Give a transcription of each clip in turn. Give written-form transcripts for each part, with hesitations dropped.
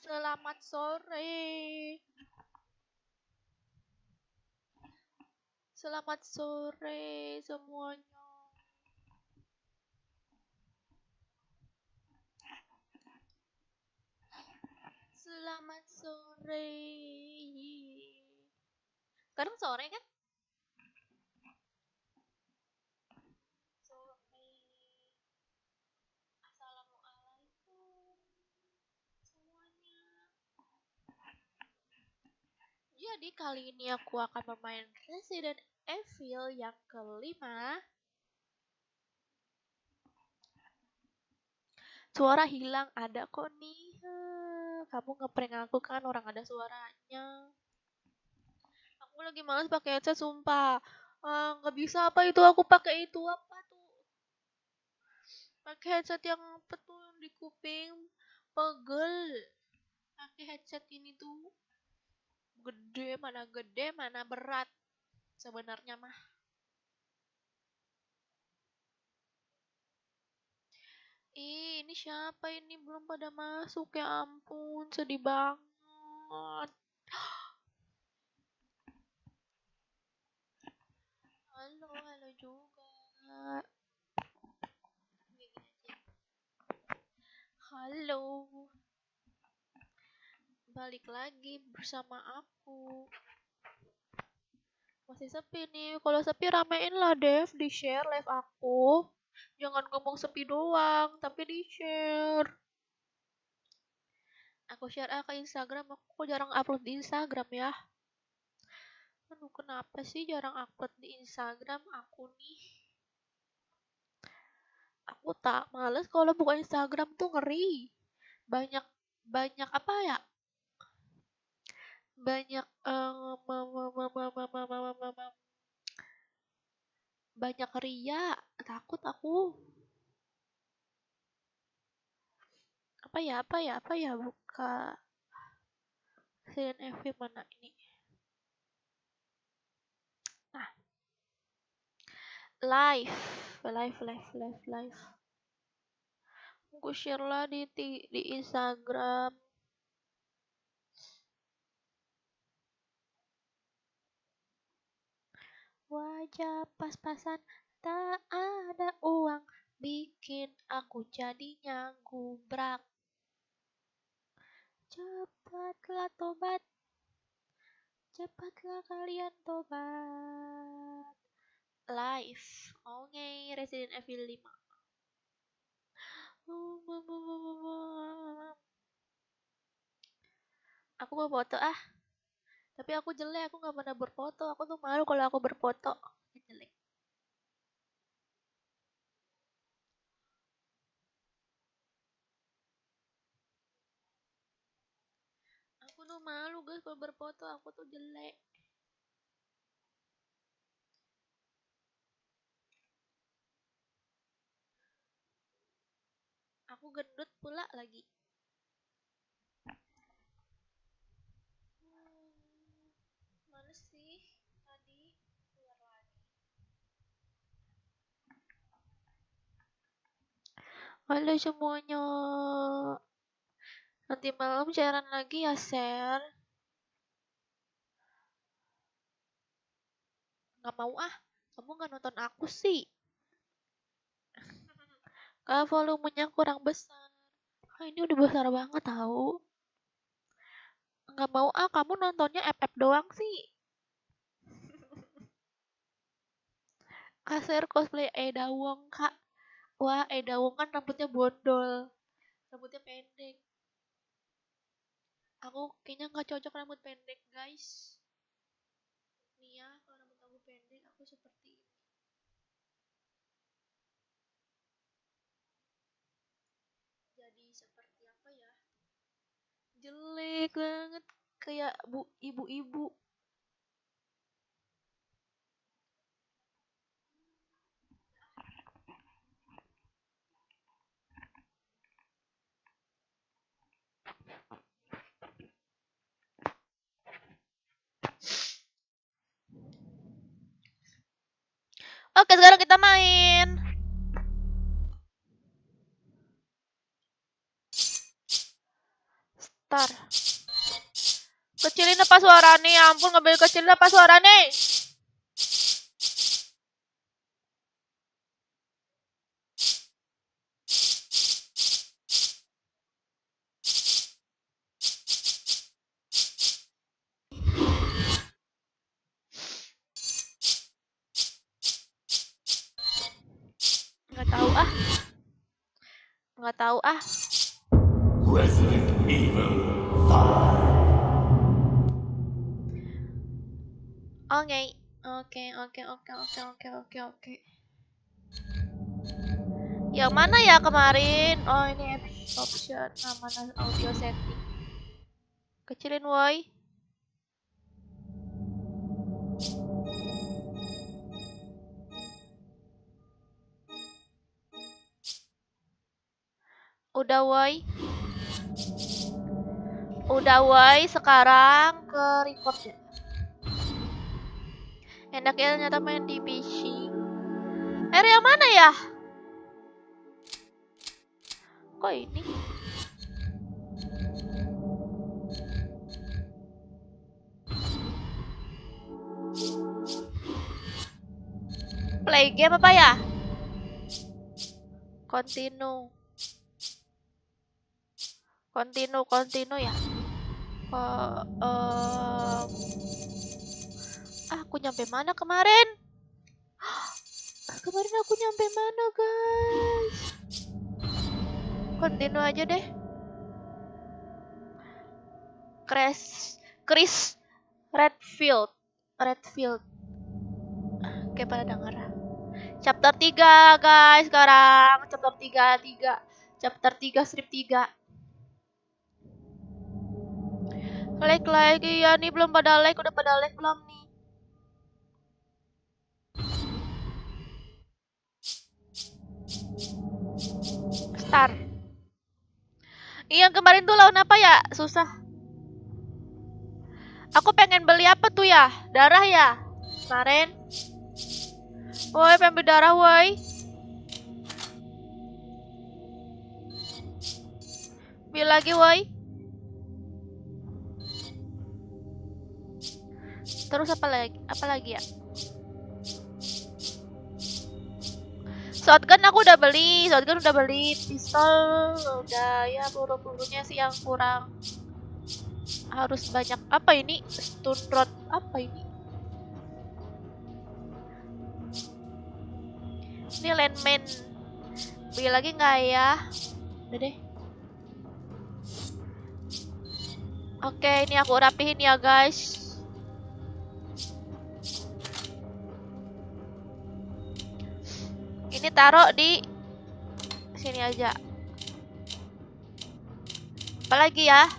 Selamat sore. Selamat sore semuanya. Selamat sore. Sekarang sore kan? Sore. Assalamualaikum semuanya. Jadi kali ini aku akan bermain Resident Evil yang kelima. Suara hilang ada kok nih. Kamu ngeprank aku kan orang ada suaranya. Aku lagi males pakai headset sumpah. Nggak bisa apa itu aku pakai itu apa tuh? Pakai headset yang apa tuh yang di kuping pegel. Pakai headset ini tuh gede mana berat sebenarnya mah. Ini siapa ini belum pada masuk ya ampun sedih banget. Halo juga. Halo. Balik lagi bersama aku. Masih sepi nih. Kalau sepi ramein lah Dev di share live aku. Jangan ngomong sepi doang, tapi di share. Aku share ke Instagram. Aku jarang upload di Instagram ya. Aduh kenapa sih jarang upload di Instagram aku nih? Aku tak males kalau buka Instagram tuh ngeri. Banyak banyak apa ya? Banyak banyak ria. Takut aku. Apa ya buka CNFV mana ini? Nah, live. Aku share lah di Instagram. Wajah pas-pasan, tak ada uang, bikin aku jadinya gubrak. Cepatlah tobat, cepatlah kalian tobat. Live, oke, Resident Evil 5. Aku mau foto ah, tapi aku jelek, aku nggak pernah berfoto. Aku tuh malu kalau aku berfoto. Jelek. Aku tuh malu guys kalau berfoto, aku tuh jelek. Aku gendut pula lagi. Mana sih tadi keluar lagi. Halo semuanya. Nanti malam siaran lagi ya, share. Nggak mau ah. Kamu nggak nonton aku sih. Kalau volumenya kurang besar. Ini udah besar banget tahu. Nggak mau ah, kamu nontonnya FF doang sih. Kasir cosplay Eda Wong, Kak. Wah, Eda Wong kan rambutnya bondol. Rambutnya pendek. Aku kayaknya nggak cocok rambut pendek, guys. Nih ya, kalau rambut aku pendek, aku seperti ini. Jadi seperti apa ya? Jelek banget. Kayak ibu-ibu. Oke, sekarang kita main. Ntar. Kecilin apa suaranya? Ya ampun, ngambil kecilin apa suaranya? Nggak tahu ah. Nggak tahu ah. Resident Evil 5. Oke. Yang mana ya kemarin? Oh, ini option mana audio setting. Kecilin woi. Udah woi, sekarang ke record ya. Enaknya ternyata main di PC. Area mana ya? Kok ini? Play game apa ya? Continue ya. Aku nyampe mana kemarin? Kemarin aku nyampe mana, guys? Continue aja deh. Chris Redfield. Oke, pada denger. Chapter 3, guys, sekarang. Chapter 3. Chapter 3, strip 3. Like lagi ya nih, belum pada like, udah pada like belum nih? Start. Yang kemarin tuh lawan apa ya? Susah. Aku pengen beli apa tuh ya? Darah ya? Kemarin. Woi, pengen beli darah, woi. Beli lagi, woi. Terus apa lagi ya? Shotgun aku udah beli, pistol udah ya, peluru-pelurunya sih yang kurang. Harus banyak. Apa ini? Stun rod. Apa ini? Ini landman. Beli lagi nggak ya? Udah deh. Oke, ini aku rapihin ya, guys. Ini taruh di sini aja. Apalagi ya?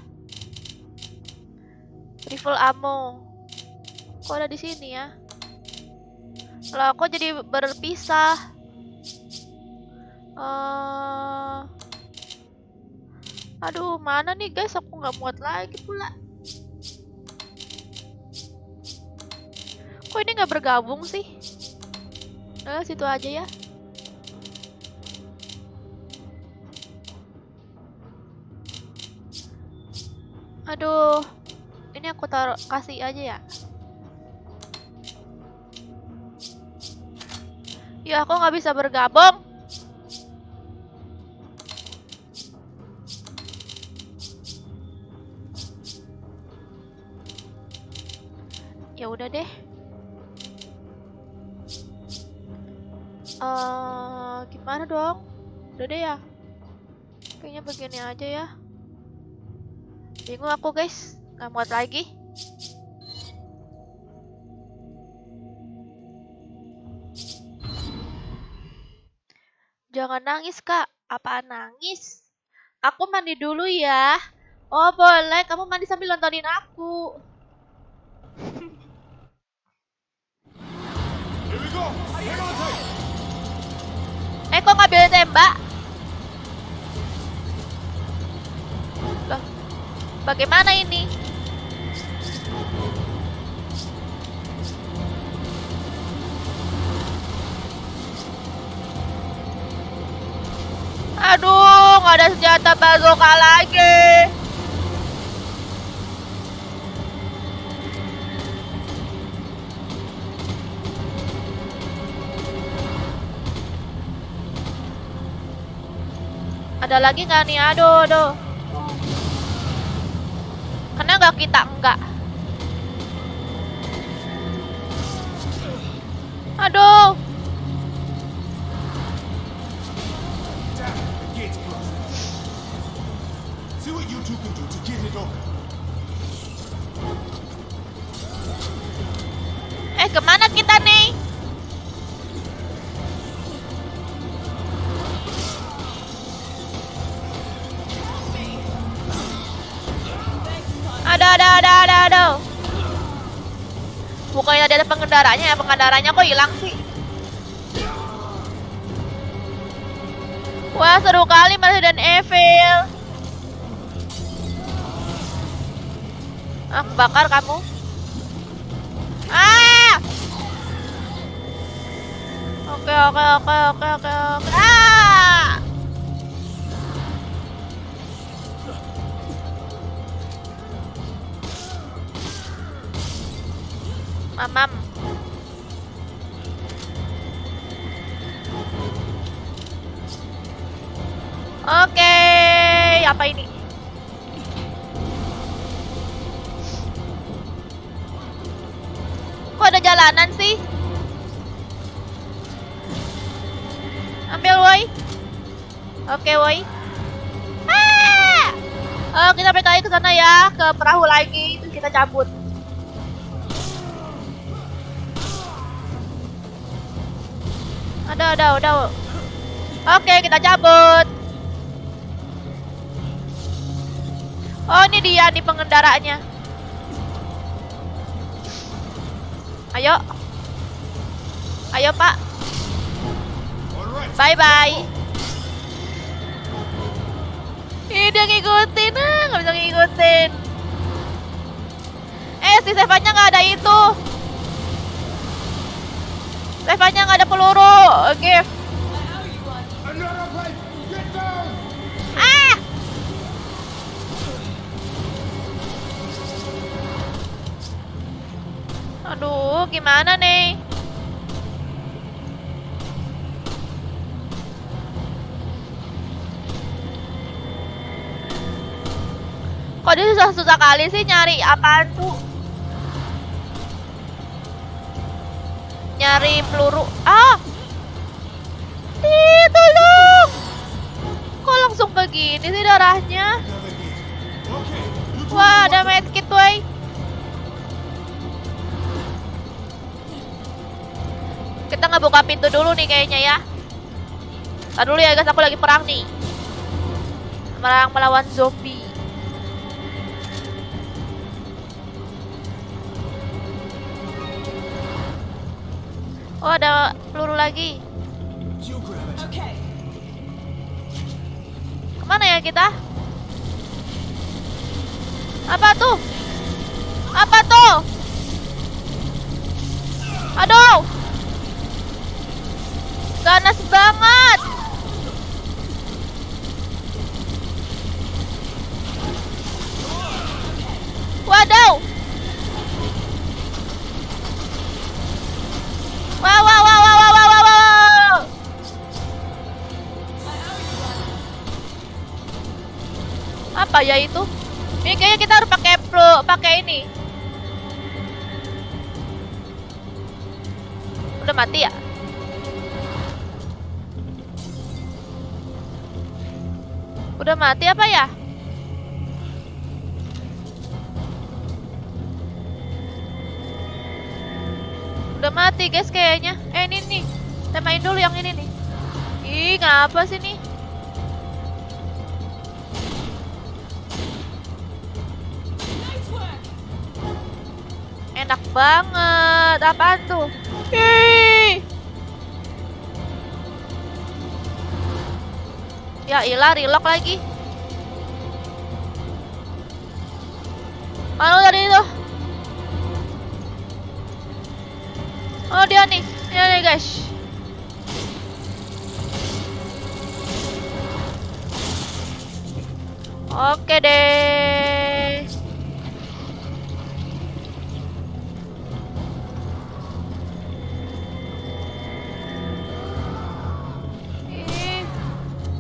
Rifle ammo. Kok ada di sini ya? Kalau aku jadi berpisah. Aduh, mana nih, guys? Aku nggak muat lagi pula. Kok ini nggak bergabung sih? Nah, situ aja ya. Aduh, ini aku kasih aja ya. Ya, aku nggak bisa bergabung. Ya udah deh. Gimana dong? Udah deh ya. Kayaknya begini aja ya. Bingung aku, guys. Nggak muat lagi. Jangan nangis, Kak. Apaan nangis? Aku mandi dulu ya. Oh, boleh. Kamu mandi sambil nontonin aku. Kok nggak boleh tembak? Loh, bagaimana ini? Aduh, nggak ada senjata bazooka lagi. Ada lagi nggak nih? Aduh, aduh. Kena nggak kita? Enggak. Aduh. Damn, the gate's closed. See what you two can do to get it open. Kemana kita nih? Ada. Bukannya ada pengendaranya ya, pengendaranya kok hilang sih? Wah, seru kali Resident Evil. Aku bakar kamu. Ah! Oke. Ah! Mamam. Oke, apa ini? Kok ada jalanan sih? Ambil woi. Oke woi. Kita balik lagi ke sana ya, ke perahu lagi, terus kita cabut. Udah. Oke, kita cabut. Oh, ini dia nih pengendaranya. Ayo, Pak. Bye. Ih, dia ngikutin, nggak bisa ngikutin. Si Stefan-nya nggak ada itu. Stefan-nya nggak ada peluru. Give. Aduh, gimana nih? Kok dia susah kali sih nyari apaan tuh? Nyari peluru. Tolong. Kok langsung begini sih darahnya? Wah, ada medkit, woy. Kita ngebuka pintu dulu nih kayaknya ya. Ntar dulu ya guys, aku lagi perang nih. Perang melawan zombie. Oh, ada peluru lagi. Kemana ya kita? Apa tuh? Aduh! Ganas banget. Waduh. Wow. Apa ya itu? Ini kayaknya kita harus pakai ini. Udah mati ya? Udah mati apa ya? Udah mati guys kayaknya. Ini nih. Kita main dulu yang ini nih. Ih, ngapa sih nih? Enak banget. Apaan tuh? Ih. Ya ilah, relock lagi. Mana tadi itu? Oh, dia nih guys. Oke deh.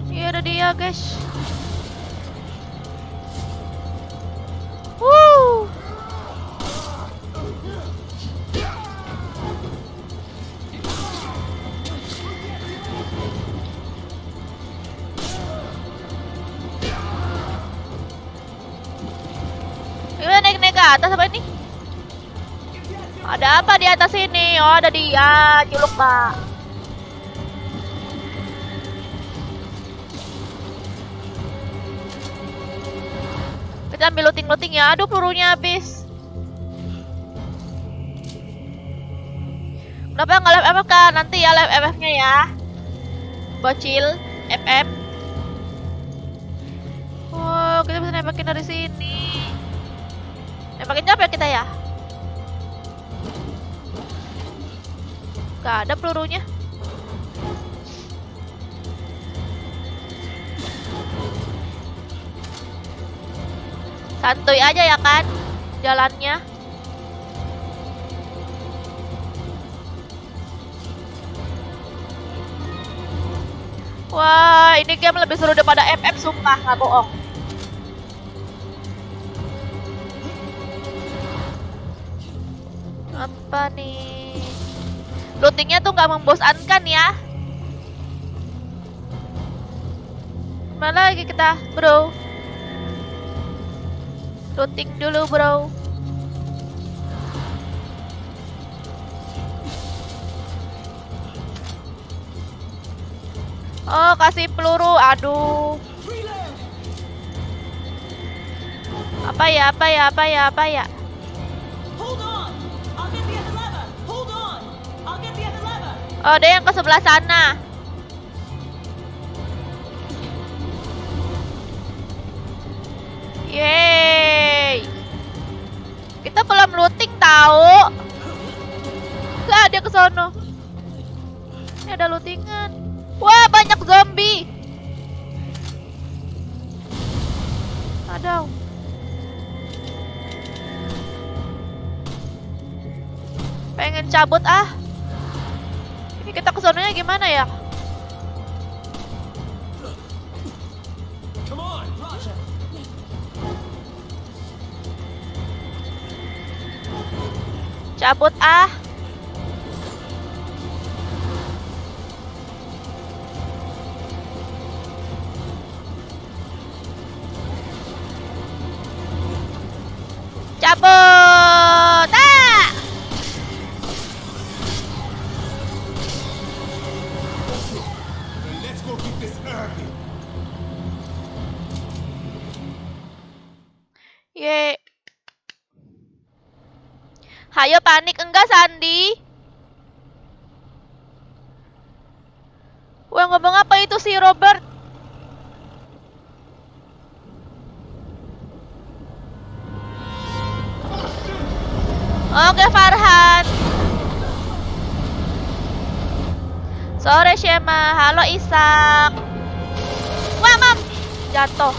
Iya ada dia, guys. Wuh. Gimana naik ke atas apa ini? Ada apa di atas ini? Oh, ada dia, culuk Pak. Kita ambil looting ya. Aduh, pelurunya habis. Kenapa nggak live FF kan? Nanti ya live FF-nya ya. Bocil FF. Oh, kita bisa nembakin dari sini. Nembakin capek kita ya? Gak ada pelurunya. Santuy aja ya kan jalannya. Wah, ini game lebih seru daripada FF, sumpah, nggak bohong. Apa nih? Lootingnya tuh nggak membosankan ya. Mana lagi kita, bro? Looting dulu, bro. Oh, kasih peluru. Aduh. Apa ya? Oh, ada yang ke sebelah sana. Yeay. Kita belum looting tahu. Gak ada ke sono. Ini ada lootingan. Wah, banyak zombie. Aduh. Pengen cabut ah. Ini kita ke sononya gimana ya? Cabut ah. Cabut ah. Let's go get this early. Ye. Hayo panik enggak Sandi? Wah, ngomong apa itu si Robert? Oke Farhan. Sore Shema. Halo Isak. Wah, Mam. Jatuh.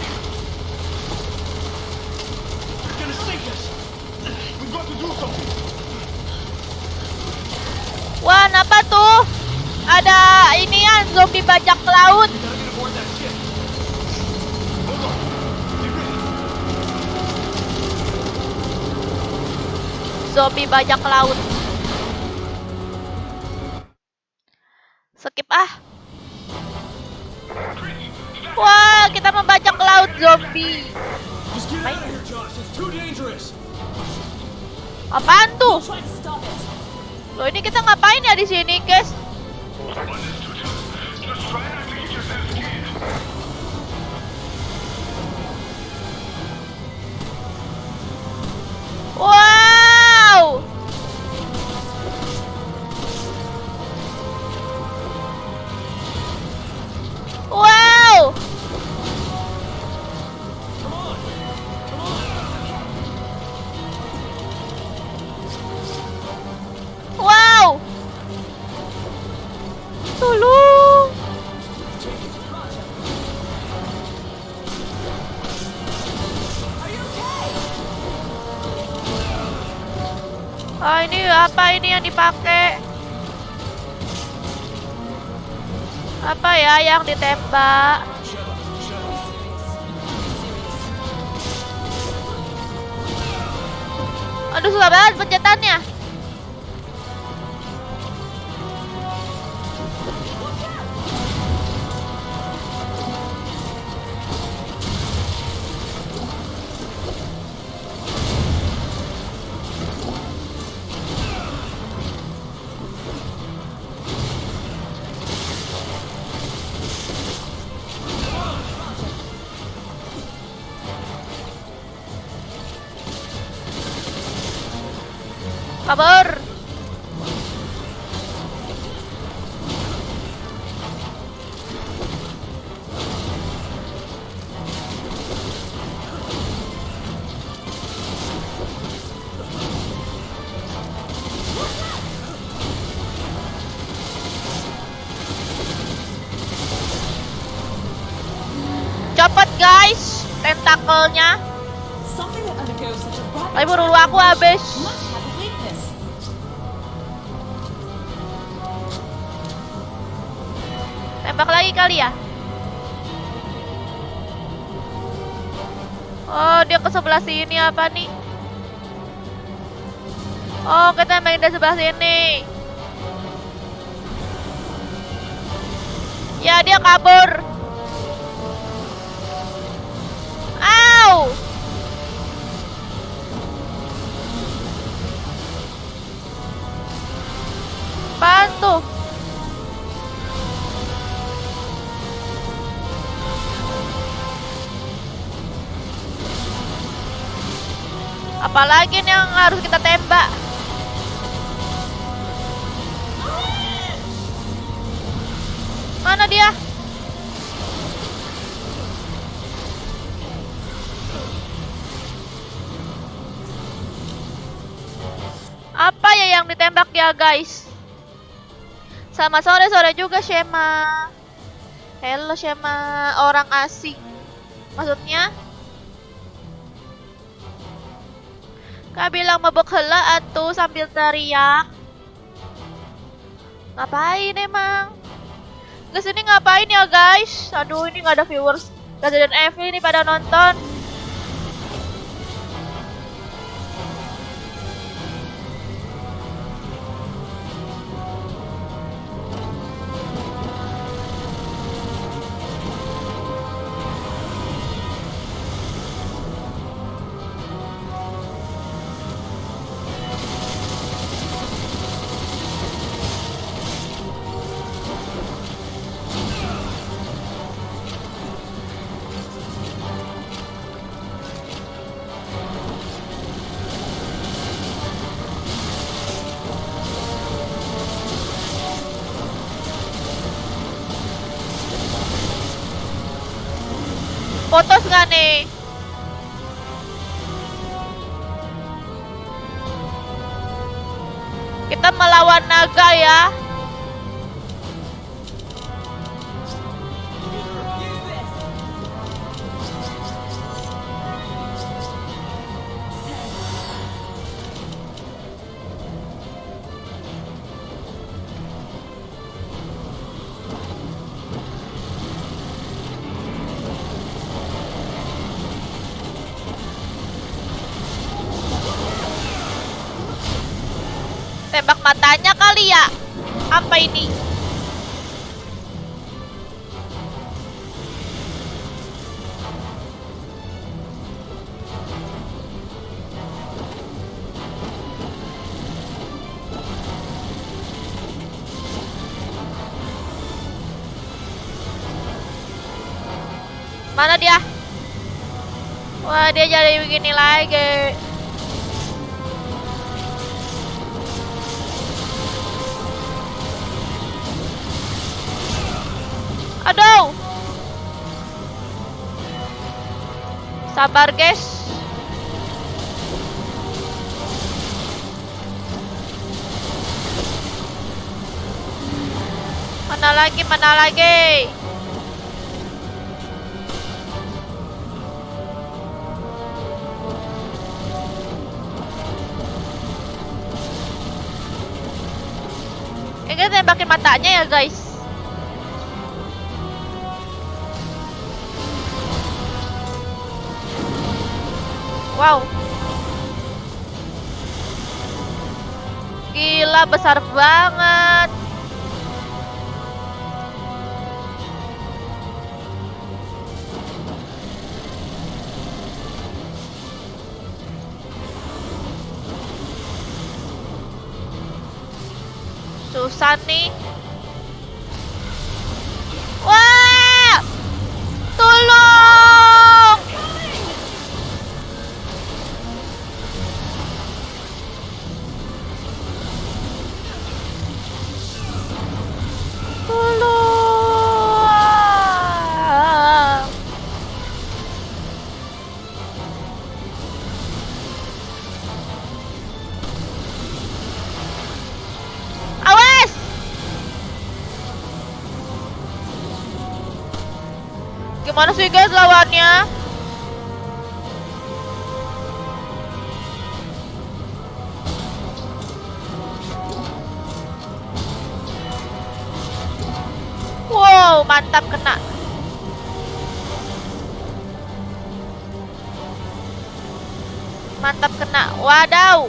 It's gonna sink us. We've got to do something. Wah, kenapa tuh? Ada inian zombie bajak laut. We gotta get aboard that ship. Hold on. Get ready. Zombie bajak laut. Skip ah. Wah, kita membajak laut zombie. Just get out of here, Josh. It's too dangerous. Apaan tuh? Loh, ini kita ngapain ya di sini, guys? Wow! Wow! Wow! Tolong! Ah, ini apa ini yang dipakai? Apa ya yang ditembak? Aduh, susah banget pencetannya. Kabur. Copot guys tentakelnya. Something that undergoes such a rapid Tapi peluru aku habis. must have a weakness. Tembak lagi kali ya. Oh, dia ke sebelah sini apa nih? Oh, kita main dari sebelah sini. Ya, dia kabur. Au! Apaan tuh? Apalagi nih yang harus kita tembak? Mana dia? Apa ya yang ditembak ya guys? Sama sore-sore juga Shema. Hello Shema, orang asing. Maksudnya? Kak bilang mabok hela atuh sambil teriak. Ngapain emang? Kesini ngapain ya guys? Aduh ini nggak ada viewers Resident Evil ini pada nonton. Potos nggak nih? Kita melawan naga ya. Tembak matanya kali ya? Apa ini? Mana dia? Wah, dia jadi begini lagi. Aduh. Sabar, guys. Mana lagi, mana lagi? Ini tembakin matanya ya, guys. Wow. Gila, besar banget. Susah nih. Wah! Tolong! Tolong! Awas! Gimana sih guys lawannya? Wow, mantap kena. Mantap kena. Wadaw.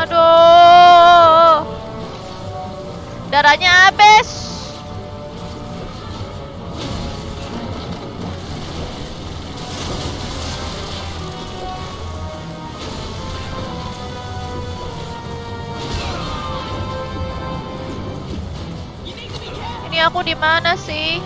Aduh. Darahnya habis. Ini aku di mana sih?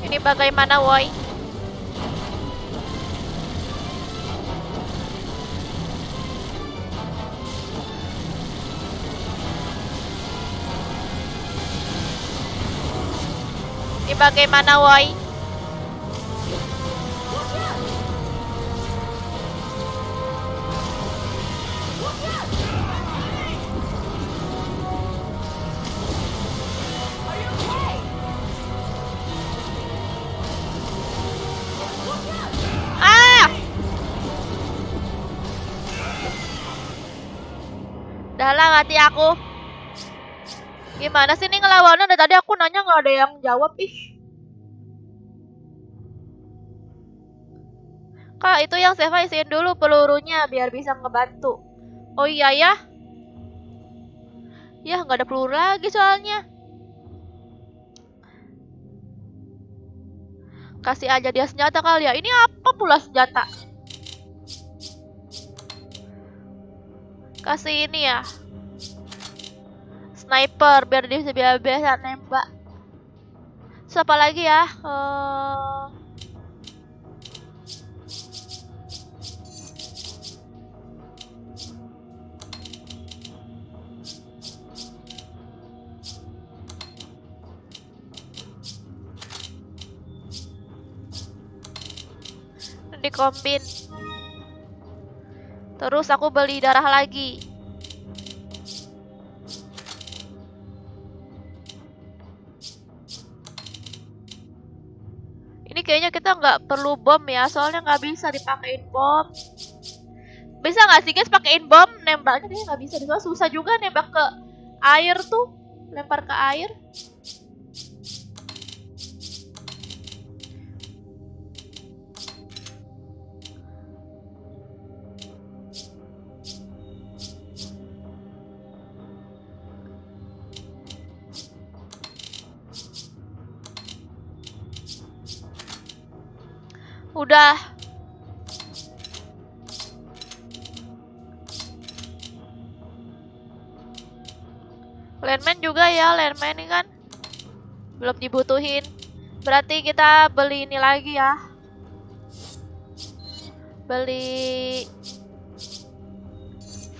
Ini bagaimana, woi? Ini bagaimana, woi? Dah lah, mati aku. Gimana sih nih ngelawannya? Dari tadi aku nanya nggak ada yang jawab, ih. Kak, itu yang Seva isiin dulu pelurunya biar bisa ngebantu. Oh iya ya? Ya, nggak ada peluru lagi soalnya. Kasih aja dia senjata kali ya. Ini apa pula senjata? Kasih ini ya. Sniper biar dia bisa biasa nembak. Siapa lagi ya? Dikombin. Terus aku beli darah lagi. Ini kayaknya kita nggak perlu bom ya, soalnya nggak bisa dipakein bom. Bisa nggak sih guys pakein bom? Nembaknya kayaknya nggak bisa. Soalnya susah juga nembak ke air tuh, lempar ke air. Udah. Landman juga ya, landman ini kan belum dibutuhin. Berarti kita beli ini lagi ya. Beli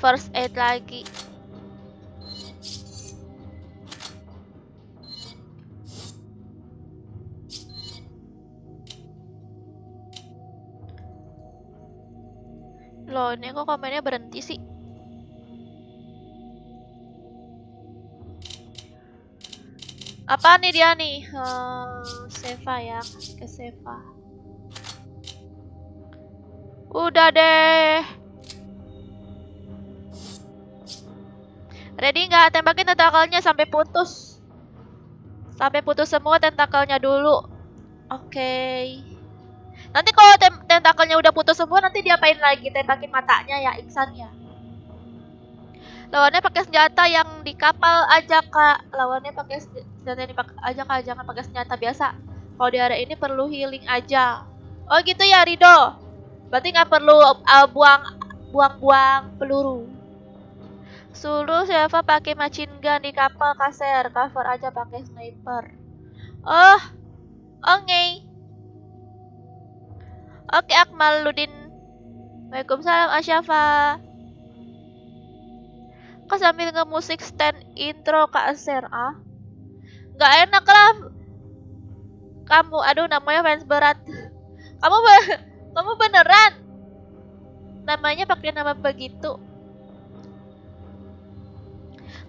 first aid lagi. Loh, ini kok komennya berhenti sih? Apa nih dia nih? Seva ya, ke Seva. Udah deh. Ready nggak? Tembakin tentakelnya sampai putus. Sampai putus semua tentakelnya dulu. Oke. Nanti kalau tentakelnya udah putus semua, nanti diapain lagi? Tembakin matanya ya, Iksannya. Lawannya pakai senjata yang di kapal aja, Kak. Lawannya pakai senjata yang dipakai aja, Kak. Jangan pakai senjata biasa. Kalau di area ini perlu healing aja. Oh gitu ya, Rido. Berarti nggak perlu buang-buang peluru. Suruh Seva pakai machine gun di kapal kaser. Cover aja pakai sniper. Oh, oke. Oke, Akmal Ludin. Waalaikumsalam, Asyafa. Kok sambil ngemusik stand intro Kak Aser, ah? Nggak enak lah. Kamu, aduh namanya fans berat. Kamu beneran? Namanya pakai nama begitu?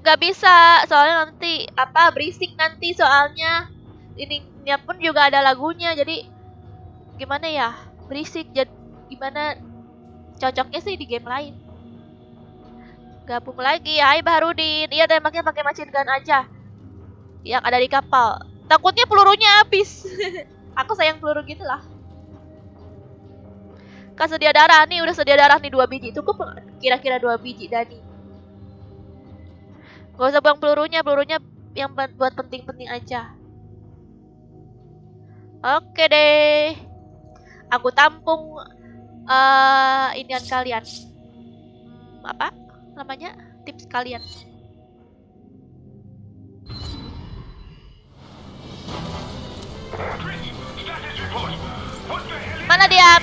Nggak bisa, soalnya nanti berisik nanti soalnya. Ini pun juga ada lagunya, jadi gimana ya? Berisik, jadi gimana? Cocoknya sih di game lain. Gabung lagi, hai Baharudin. Iya, tembaknya pakai machine gun aja yang ada di kapal. Takutnya pelurunya habis. Aku sayang peluru gitu lah. Kak sedia darah nih, udah sedia darah nih 2 biji. Cukup kira-kira 2 biji Dani. Gak usah buang pelurunya yang buat penting-penting aja. Oke deh. Aku tampung inian kalian. Apa namanya? Tips kalian. Mana dia?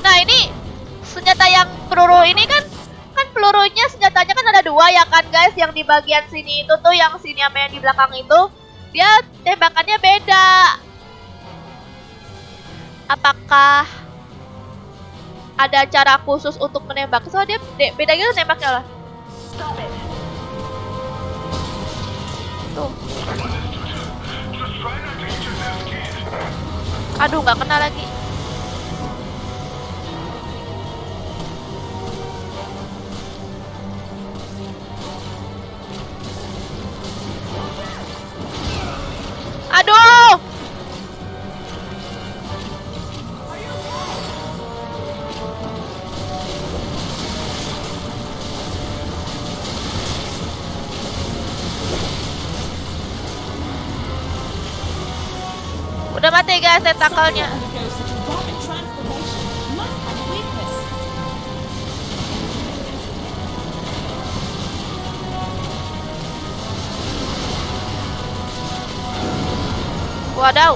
Nah, ini senjata yang peluru ini kan pelurunya senjatanya kan ada 2 ya kan guys, yang di bagian sini itu tuh, yang sini sama yang di belakang itu dia tembakannya beda. Apakah ada cara khusus untuk menembak? Soalnya dia beda gitu nembaknya lah. Tuh. Aduh, nggak kena lagi. Aduh! Udah mati guys tentakelnya. Wadaw.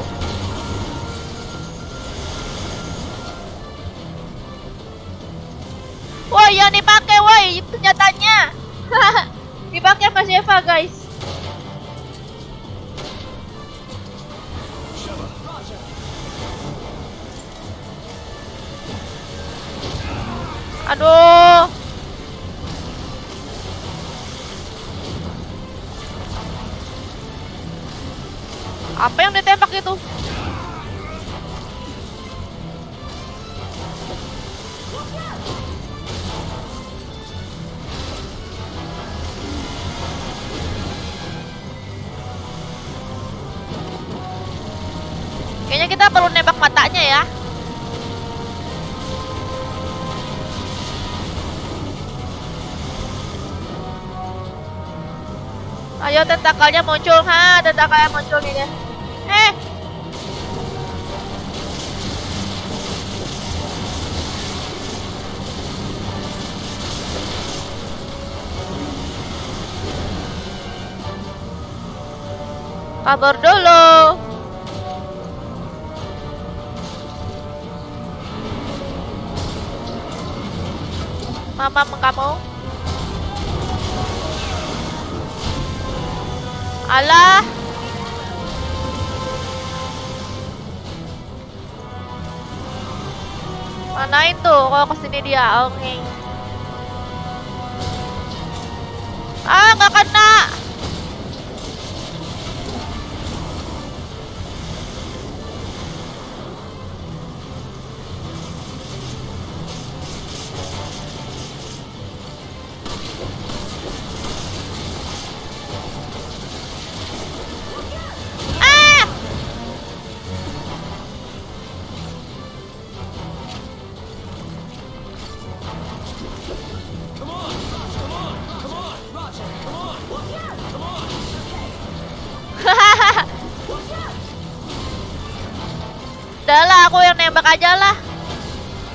Woi, yang dipakai woi senjatanya. Dipakai Mas Eva guys. Aduh. Apa yang ditembak itu? Kayaknya kita perlu nembak matanya ya. Ayo tentakelnya muncul, tentakelnya muncul nih deh. Kabur dulu. Mama kamu. Alah. Manain tuh, kalau kesini dia, oke. Ah, nggak kena. Ah! Udah lah, aku yang nembak aja lah.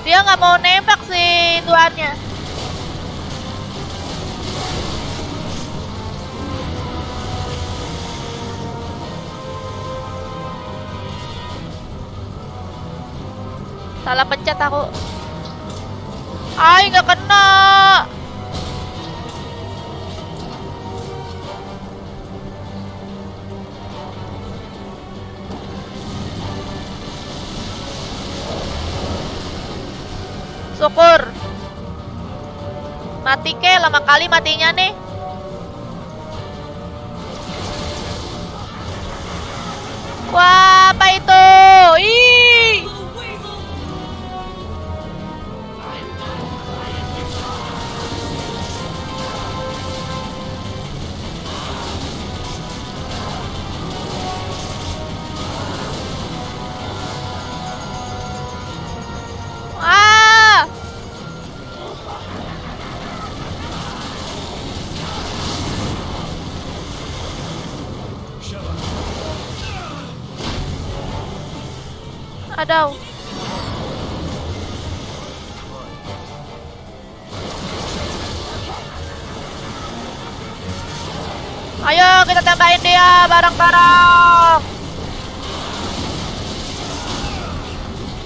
Dia nggak mau nembak sih tuannya. Salah pencet aku. Ay, nggak kena. Syukur. Mati ke, lama kali matinya nih. Wah, apa itu? Ih. Ah. Aduh. Ayo kita tambahin dia bareng-bareng.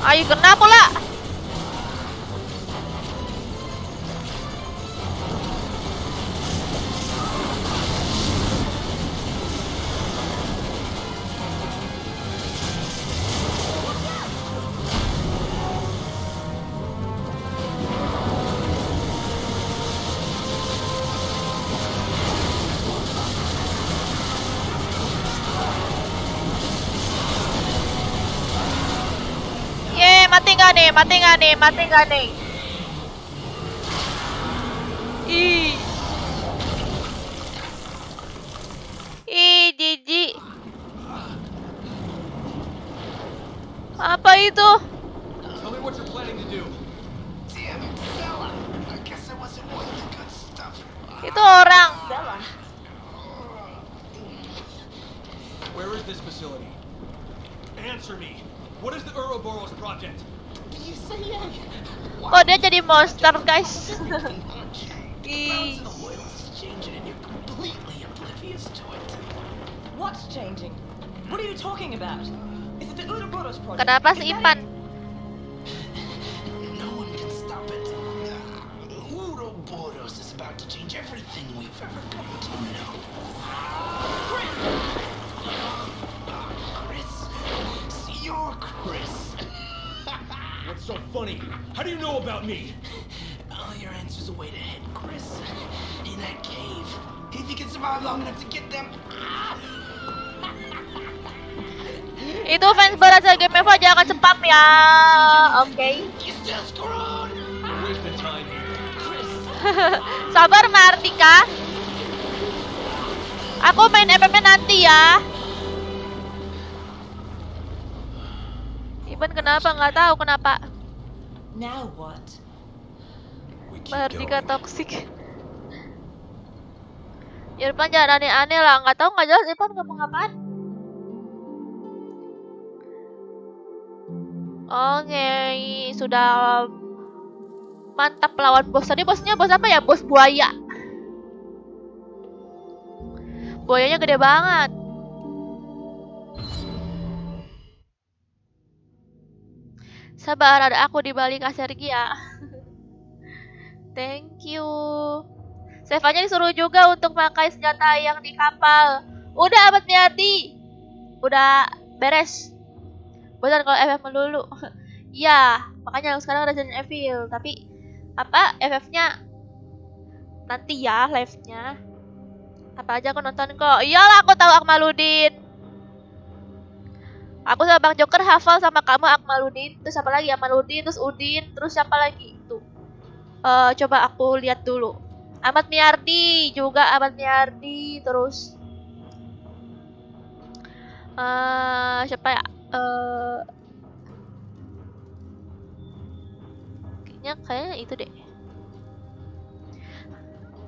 Ayo kena pula. Ye, mati nggak nih? Mati nggak nih? Mati nggak nih? Ih. Ih, jijik. Apa itu? Tell me what you're planning to do. Damn it, Bella. I guess I wasn't worth the good stuff. Itu orang. Bella. Where is this facility? Answer me. What is the Ouroboros project? You say yeah. Oh, dia jadi monster, guys. Ih. What's changing? What are you talking about? Is it the Ouroboros project? Kenapa Is si that Ipan? it? No one can stop it. Ouroboros is about to change everything we've ever come to know. Chris, you're Chris. What's so funny? How do you know about me? All your answers away to head, Chris. In that cave. If you can survive long enough to get them. Itu fans berat Game Evo jangan spam ya. Oke. You're still screwed. We're wasting time here. Chris. Sabar Martika. Aku main MM-nya nanti ya. Iban kenapa? Nggak tahu kenapa. Now what? Martika toksik. Irfan jangan aneh-aneh lah. Nggak tahu nggak jelas Irfan ngomong apaan. Oke, sudah mantap lawan bos. Tadi bosnya bos apa ya? Bos buaya. Buayanya gede banget. Sabar, ada aku di balik Asergia. Thank you. Sevanya disuruh juga untuk pakai senjata yang di kapal. Udah amat hati. Udah beres. Bosan kalau FF melulu. Ya. Makanya sekarang Resident Evil, tapi apa FF-nya nanti ya live-nya. Apa aja aku nonton kok. Iyalah aku tahu Akmaludin. Aku sama Bang Joker hafal sama kamu Akmaludin. Terus apa lagi? Akmaludin, terus Udin, terus siapa lagi? Tuh. Coba aku lihat dulu. Ahmad Miardi juga Ahmad Miardi, terus siapa ya? Kayaknya itu deh.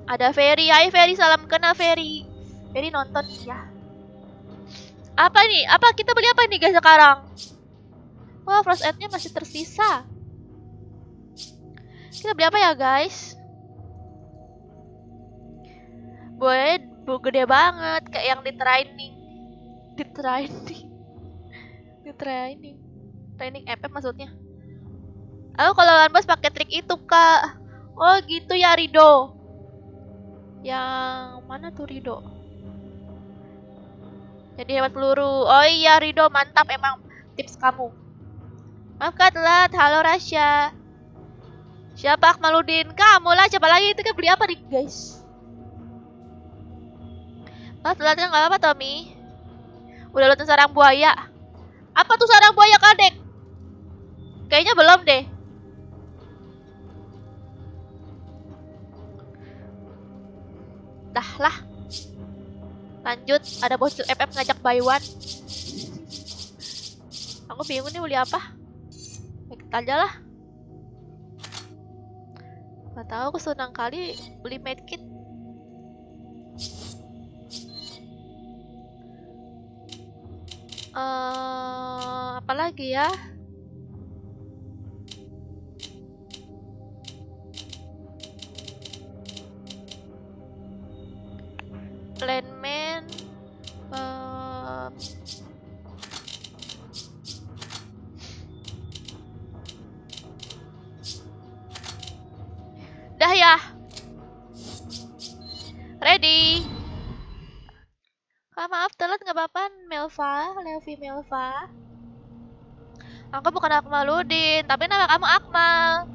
Ada Ferry, hai Ferry, salam kenal Ferry. Ferry nonton ya. Apa nih? Apa kita beli apa nih guys sekarang? Wah, Frost Edge-nya masih tersisa. Kita beli apa ya guys? Boleh, gede banget kayak yang di training FF maksudnya. Aku kalau lawan bos pakai trik itu kak. Oh gitu ya Rido. Yang mana tuh Rido? Jadi hebat peluru. Oh iya Rido, mantap emang tips kamu. Maaf kak telat. Halo Rasya. Siapa Akmaludin? Kamu lah. Siapa lagi? Itu kan beli apa nih guys? Maaf telatnya nggak apa-apa Tommy. Udah nonton sarang buaya. Apa tuh sarang buaya kadek? Kayaknya belum deh. Dah lah. Lanjut, ada bos FF ngajak buy one. Aku bingung nih beli apa. Ikut aja lah. Gak tahu, aku senang kali beli medkit. Apa lagi ya? Landman, dah ya. Ready. Maaf telat nggak apa-apa Levi Melva. Aku bukan Akmaludin, tapi nama kamu Akmal.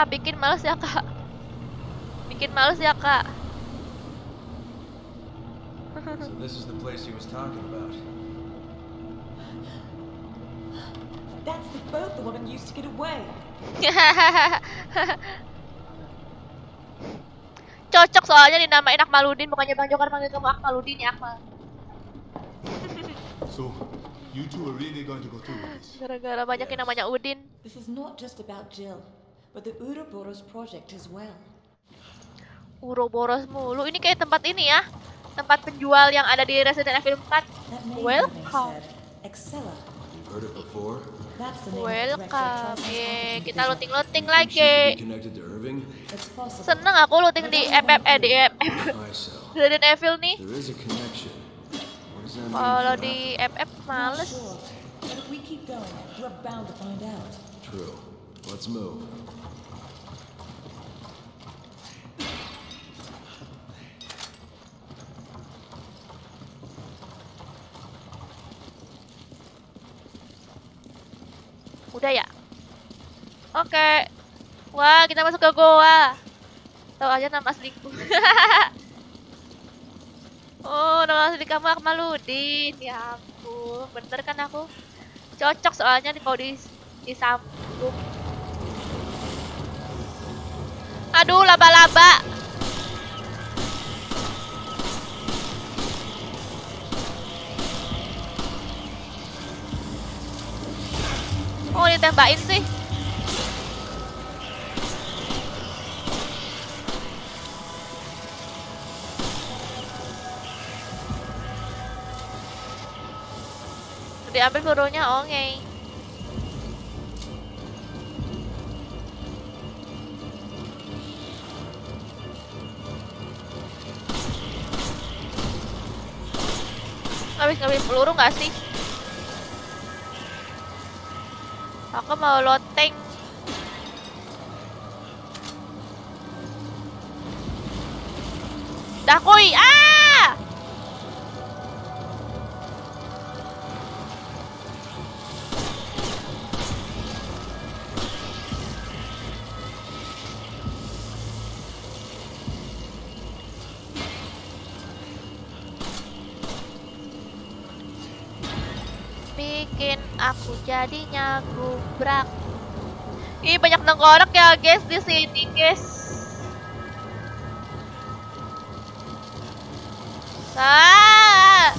Bikin males ya kak. So this is the place he was talking about. That's the boat the woman used to get away. Cocok soalnya dinamain Akmaludin, bukannya Bang Joker manggil kamu Akmaludin ya Akmal. So, you two are really going to go through with this? Gara-gara banyak yang namanya Udin. This is not just about Jill, but the Ouroboros project as well. Ouroboros mulu. Ini kayak tempat ini ya. Tempat penjual yang ada di Resident Evil 4. That name Welcome. said Excella. You've heard it before? That's the name of the Welcome. retro Yeay, transport kita division. looting-looting Think she could be lagi. connected to Irving? It's possible. Seneng aku looting di FF. I so. Resident Evil nih. There is a connection. What does that mean? Kalau for di FF Not males. sure, but if we keep going, we're bound to find out. True. Let's move. Udah ya? Oke. Wah, kita masuk ke goa. Tahu aja nama asliku. Oh, nama asli kamu Akmaludin. Ya ampun, bener kan aku? Cocok soalnya kalau disambung. Aduh, laba-laba. Oh, ditembakin sih. Diambil pelurunya, oke. Habis ngambil peluru nggak sih? Aku mau loteng. Dah kuy. bikin aku jadinya gubrak. Ih, banyak tengkorak ya guys di sini guys. Ah!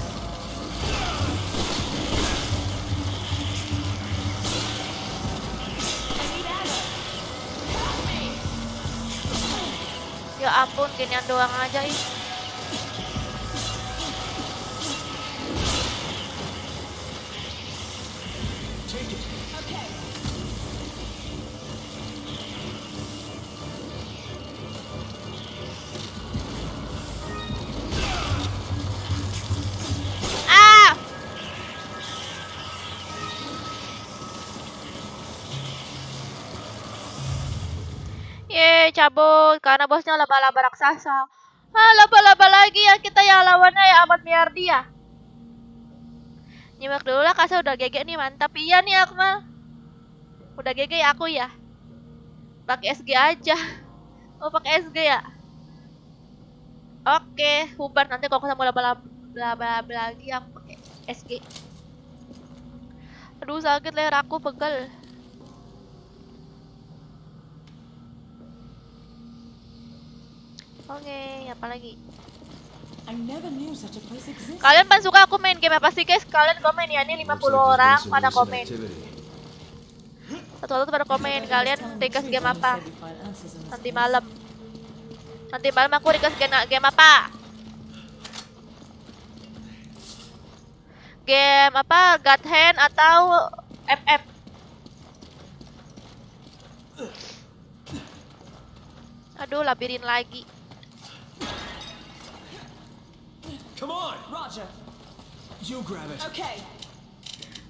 Ya ampun, ginian doang aja ih. Ah! Yeay, cabut karena bosnya laba-laba raksasa. Ah, laba-laba lagi ya kita yang lawannya ya Ahmad Miyardi ya. Nyimak dulu lah, Kasa udah GG nih, mantap. Iya nih Akmal. Udah GG ya aku ya. Pakai SG aja. Oh, pakai SG ya. Oke, bubar nanti kalau ketemu laba-laba lagi aku pakai SG. Aduh, sakit leher aku, pegel. Oke, apa lagi? I never knew such a place existed. Kalian pan suka aku main game apa sih guys? Kalian komen ya, ini 50 orang pada komen. Satu-satu pada komen, kalian request game apa? Nanti malam. Nanti malam aku request game apa? Game apa? God Hand atau FF? Aduh, labirin lagi. Come on! Roger. You grab it. Okay.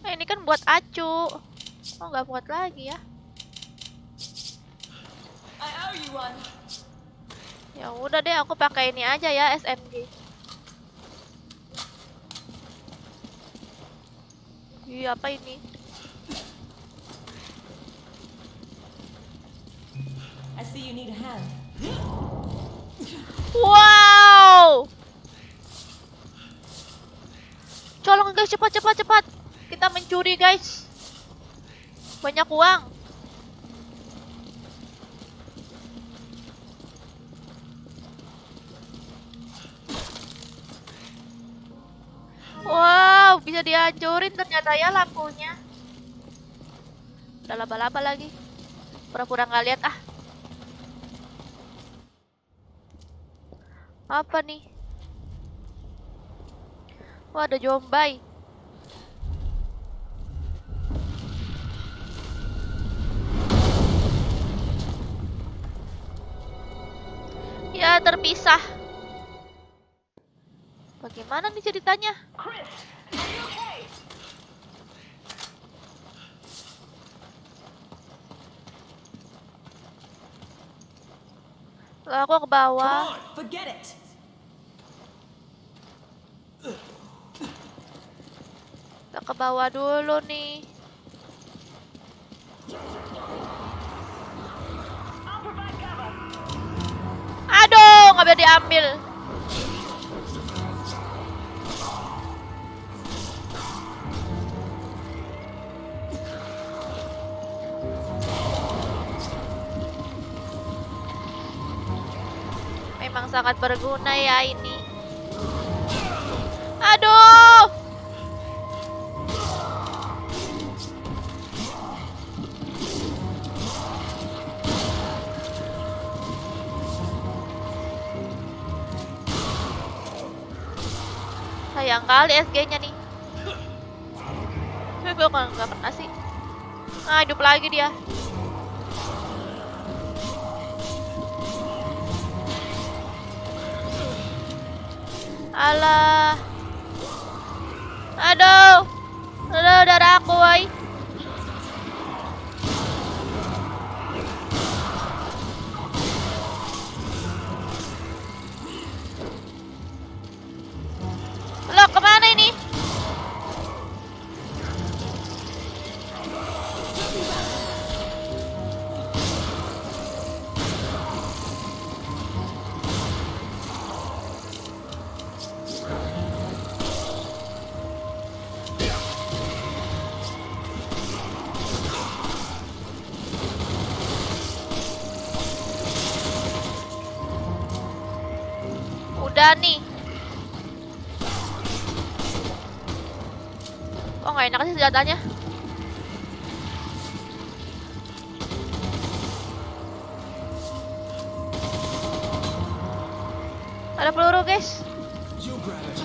Ini kan buat acu. Oh, nggak buat lagi ya? I owe you one. Ya udah deh, aku pakai ini aja ya, SMG. Iya, apa ini? I see you need a hand. Wow! Colong guys, cepat. Kita mencuri guys. Banyak uang. Wow, bisa dihancurin ternyata ya lampunya. Udah laba-laba lagi. Pura-pura nggak lihat ah. Apa nih? Wah, ada Jombai. Ya, terpisah. Bagaimana nih ceritanya? Chris, are you okay? Lah, aku ke bawah. Come on! Forget it. Kita ke bawah dulu nih. I'll provide cover. Aduh, nggak bisa diambil. Memang sangat berguna ya ini. Aduh. Sayang kali SG-nya nih. Gue nggak pernah sih. Nah, hidup lagi dia. Alah. Aduh. Aduh, darah aku, woy. Loh, kemana ini? nih. Oh, nggak enak sih senjatanya. Ada peluru, guys. You grab it.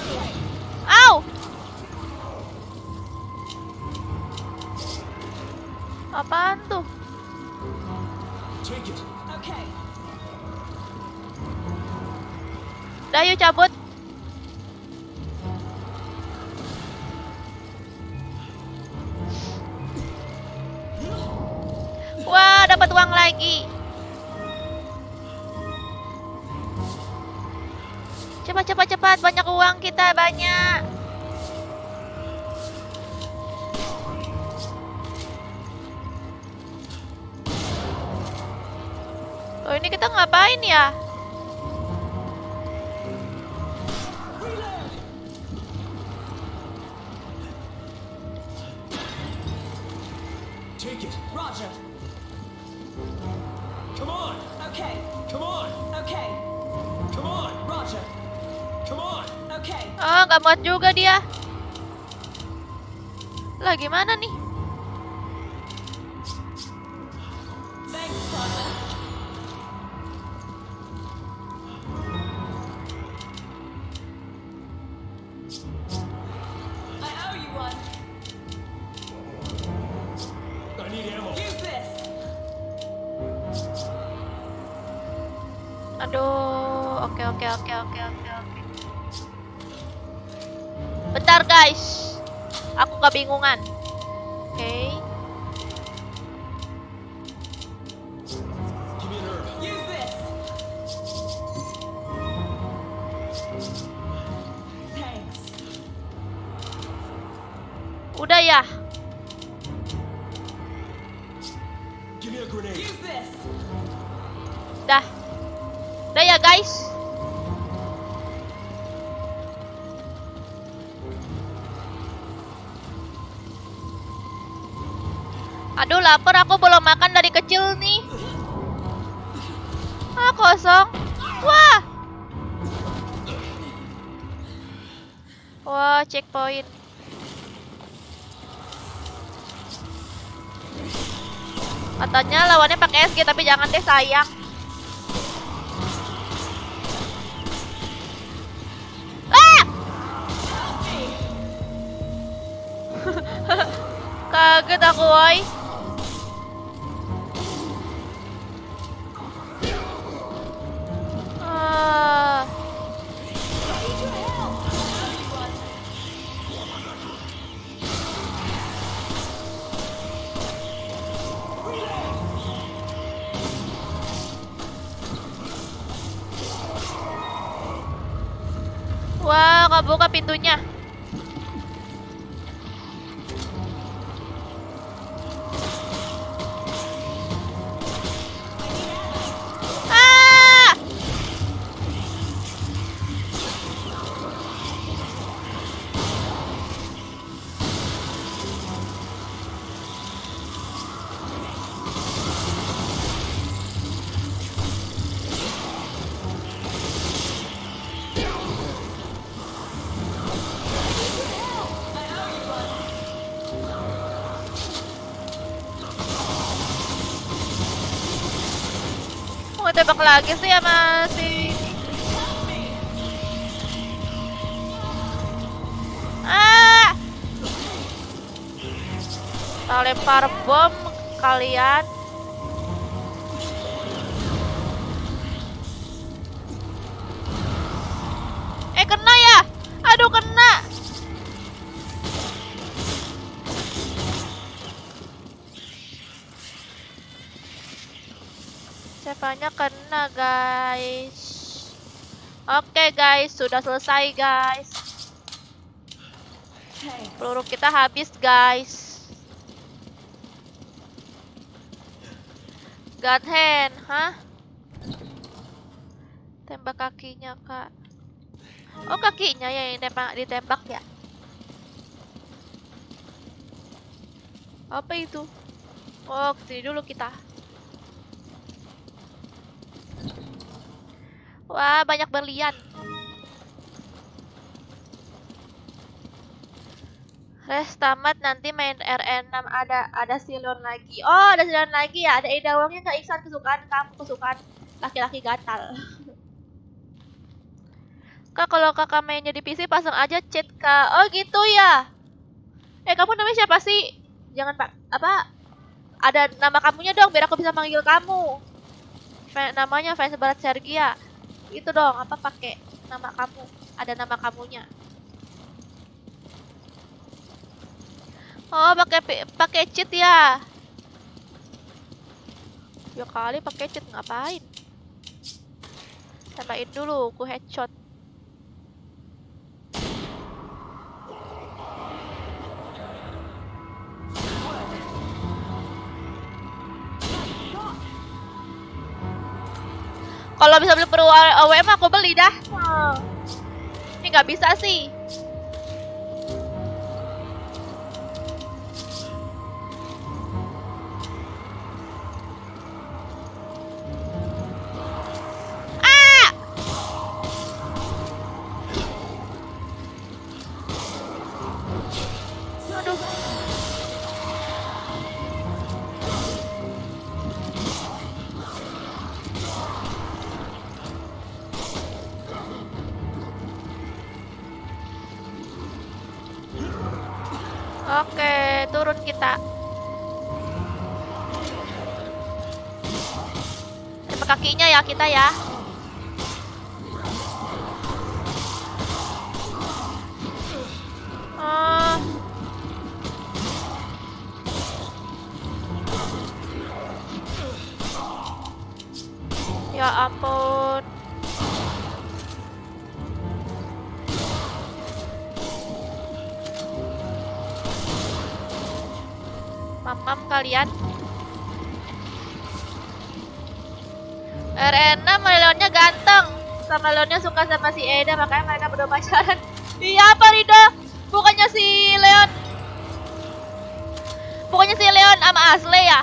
Au! Apaan tuh? Take it. Okay. Udah, yuk cabut. Wah, dapat uang lagi. Cepat, cepat, cepat. Banyak uang kita, banyak. Oh, ini kita ngapain ya? Take it. Roger. Come on. Okay. Come on. Okay. Come on. Roger. Come on. Okay. Oh, nggak muat juga dia. Lah, gimana nih? Thanks, partner. I owe you one. I need ammo. Use this. Aduh, oke. Bentar, guys. Aku kebingungan. Oke. Give me an herb. Use this. Thanks. Udah ya. Give me a grenade. Use this. Dah. Udah ya, guys. Aduh, lapar, aku belum makan dari kecil nih. Ah, kosong. Wah. Wah, checkpoint. Katanya lawannya pakai SG, tapi jangan deh, sayang. Ah! Kaget aku, woy. Ah. Wah, kebuka pintunya. Ah! Mau tebak lagi sih ya masih. Ah! Kita lempar bom kalian. Kena ya? Aduh, kena. Cepatnya kena, guys. Oke, guys, sudah selesai, guys. Thanks. Peluru kita habis, guys. God hand, hah? Tembak kakinya, Kak. Oh, kakinya ya yang ditembak ya? Apa itu? Oh, kesini dulu kita. Wah, banyak berlian. Res tamat nanti main RN6 ada Silon lagi. Oh, ada Silon lagi ya. Ada Ida Wongnya Kak Iksan kesukaan kamu, kesukaan laki-laki gatal. Kak, kalau kakak mainnya di PC pasang aja chat Kak. Oh gitu ya. Kamu namanya siapa sih? Jangan Pak. Apa? Ada nama kamunya dong biar aku bisa manggil kamu. Namanya Fans Barat Sergia. Itu dong, apa pakai nama kamu? Ada nama kamunya. Oh, pakai cheat ya. Ya kali pakai cheat ngapain? Tambahin dulu, ku headshot. Kalau bisa beli per AWM aku beli dah. Ini nggak bisa sih. Aduh. Oke, turun kita. Terima kakinya ya kita ya. Ya ampun. Mamam kalian. RN6 Leonnya ganteng. Sama Leonnya suka sama si Eda, makanya mereka berdua pacaran. Iya apa Rida? Bukannya si Leon. Bukannya si Leon sama Asle ya?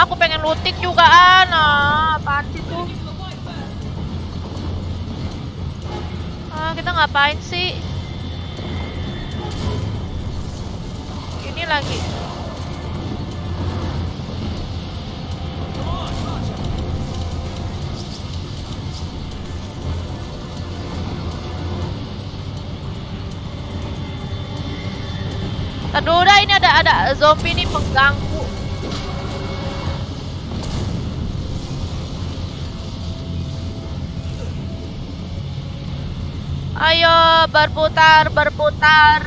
Aku pengen looting juga apaan sih tuh? Kita ngapain sih? Ini lagi. Aduh, udah ini ada zombie nih mengganggu. Ayo berputar, berputar.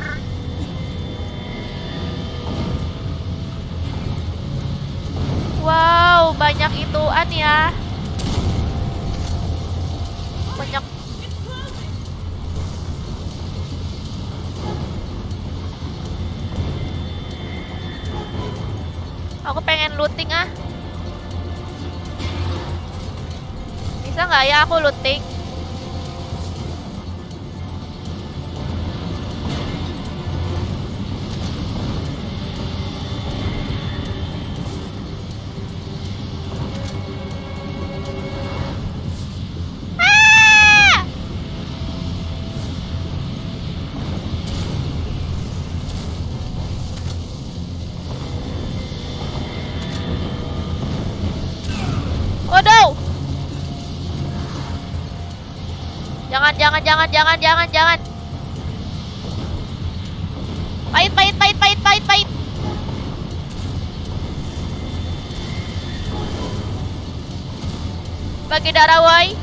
Wow, banyak ituan ya. Banyak. Aku pengen looting Bisa nggak ya aku looting? Waduh. Jangan. Pahit. Bagi darah woi.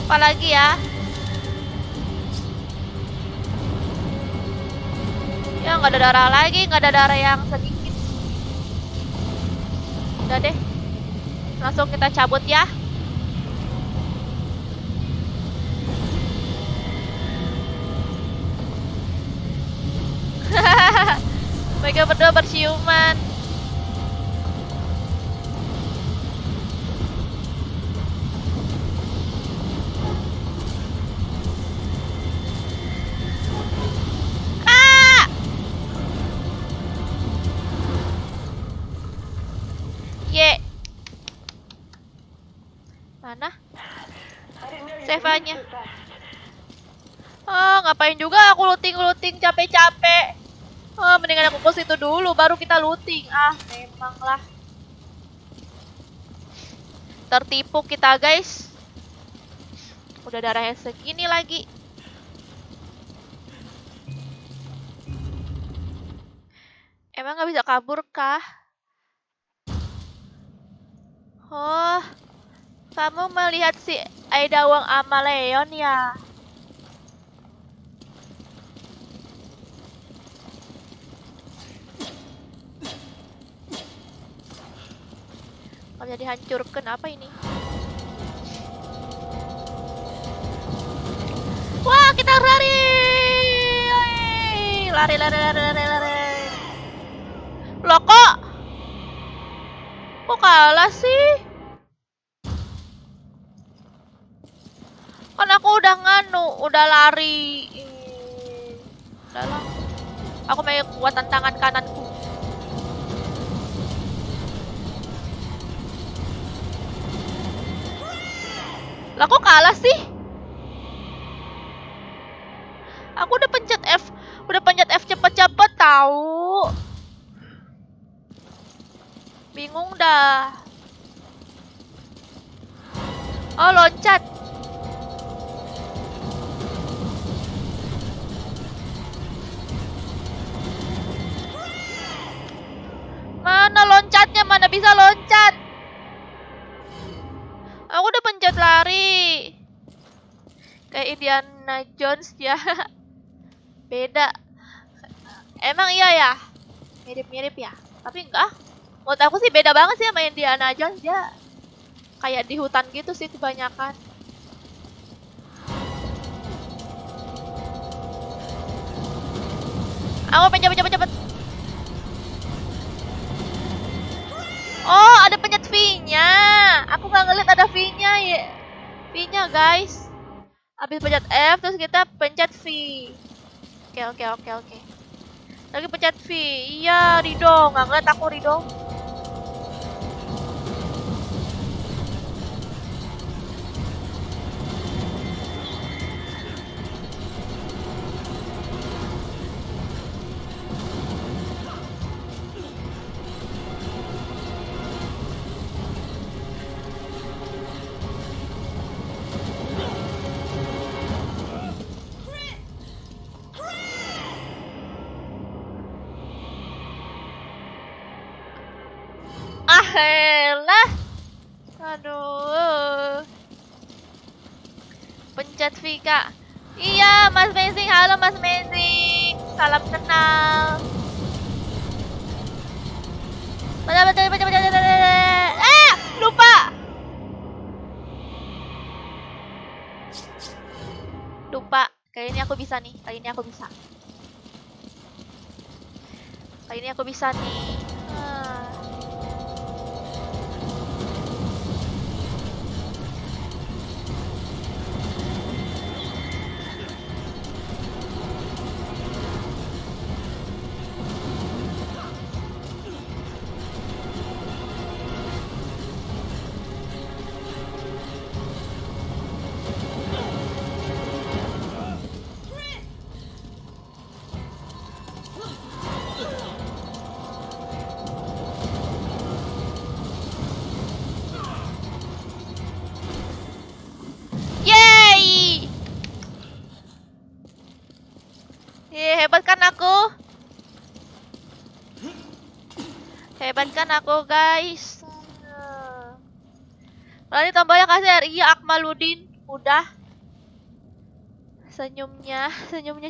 Apalagi ya? Ya nggak ada darah lagi, nggak ada darah yang sedikit. Udah deh, langsung kita cabut ya. Mereka berdua bersiuman. Mana? I didn't know you Save-nya. could move so fast. Ngapain juga aku looting capek-capek. Mendingan aku ke situ dulu baru kita looting. Memang lah. Tertipu kita, guys. Udah darahnya segini lagi. Emang nggak bisa kabur kah? Oh, kamu melihat si Aidawang Amaleon ya? Kalau bisa dihancurkan apa ini? Wah, kita lari! Lari. Loh kok kalah sih? Kan aku udah udah lari. Udahlah. Aku mau kekuatan tangan kananku. Lah kok kalah sih? Aku udah pencet F cepet-cepet tahu. Bingung dah. Oh, loncat. Mana loncatnya? Mana bisa loncat? Aku udah pencet lari. Kayak Indiana Jones ya. Beda. Emang iya ya? Mirip-mirip ya? Tapi enggak. Menurut aku sih beda banget sih sama Indiana Jones. Dia kayak di hutan gitu sih kebanyakan. Aku pengen cepet. Oh, ada pencet V-nya. Aku nggak ngeliat ada V-nya ya. V-nya guys. Habis pencet F terus kita pencet V. Oke. Lagi pencet V. Iya, Rido. Nggak ngeliat aku Rido. Elah. Aduh. Pencet V, Kak. Iya, Mas Mezing. Halo, Mas Mezing. Salam kenal. Lupa. Kali ini aku bisa nih. Kali ini aku bisa nih. Yeay! Hebat kan aku, guys. Berarti tombolnya kasih RI Akmaludin. Udah. Senyumnya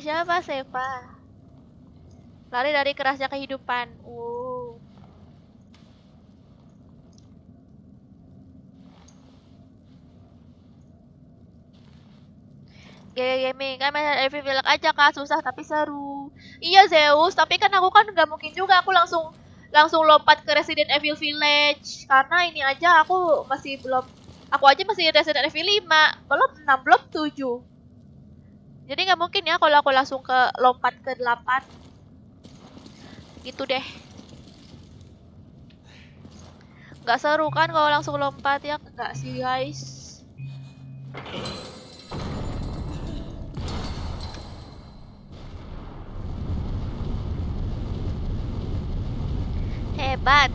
siapa? Seva. Lari dari kerasnya kehidupan. Gaming kan main every vlog aja Kak, susah tapi seru. Iya Zeus, tapi kan aku kan nggak mungkin juga aku langsung lompat ke Resident Evil Village karena ini aja aku aja masih Resident Evil 5, belum 6, belum 7. Jadi nggak mungkin ya kalau aku langsung lompat ke 8. Gitu deh. Nggak seru kan kalau langsung lompat ya, nggak sih guys. Hebat.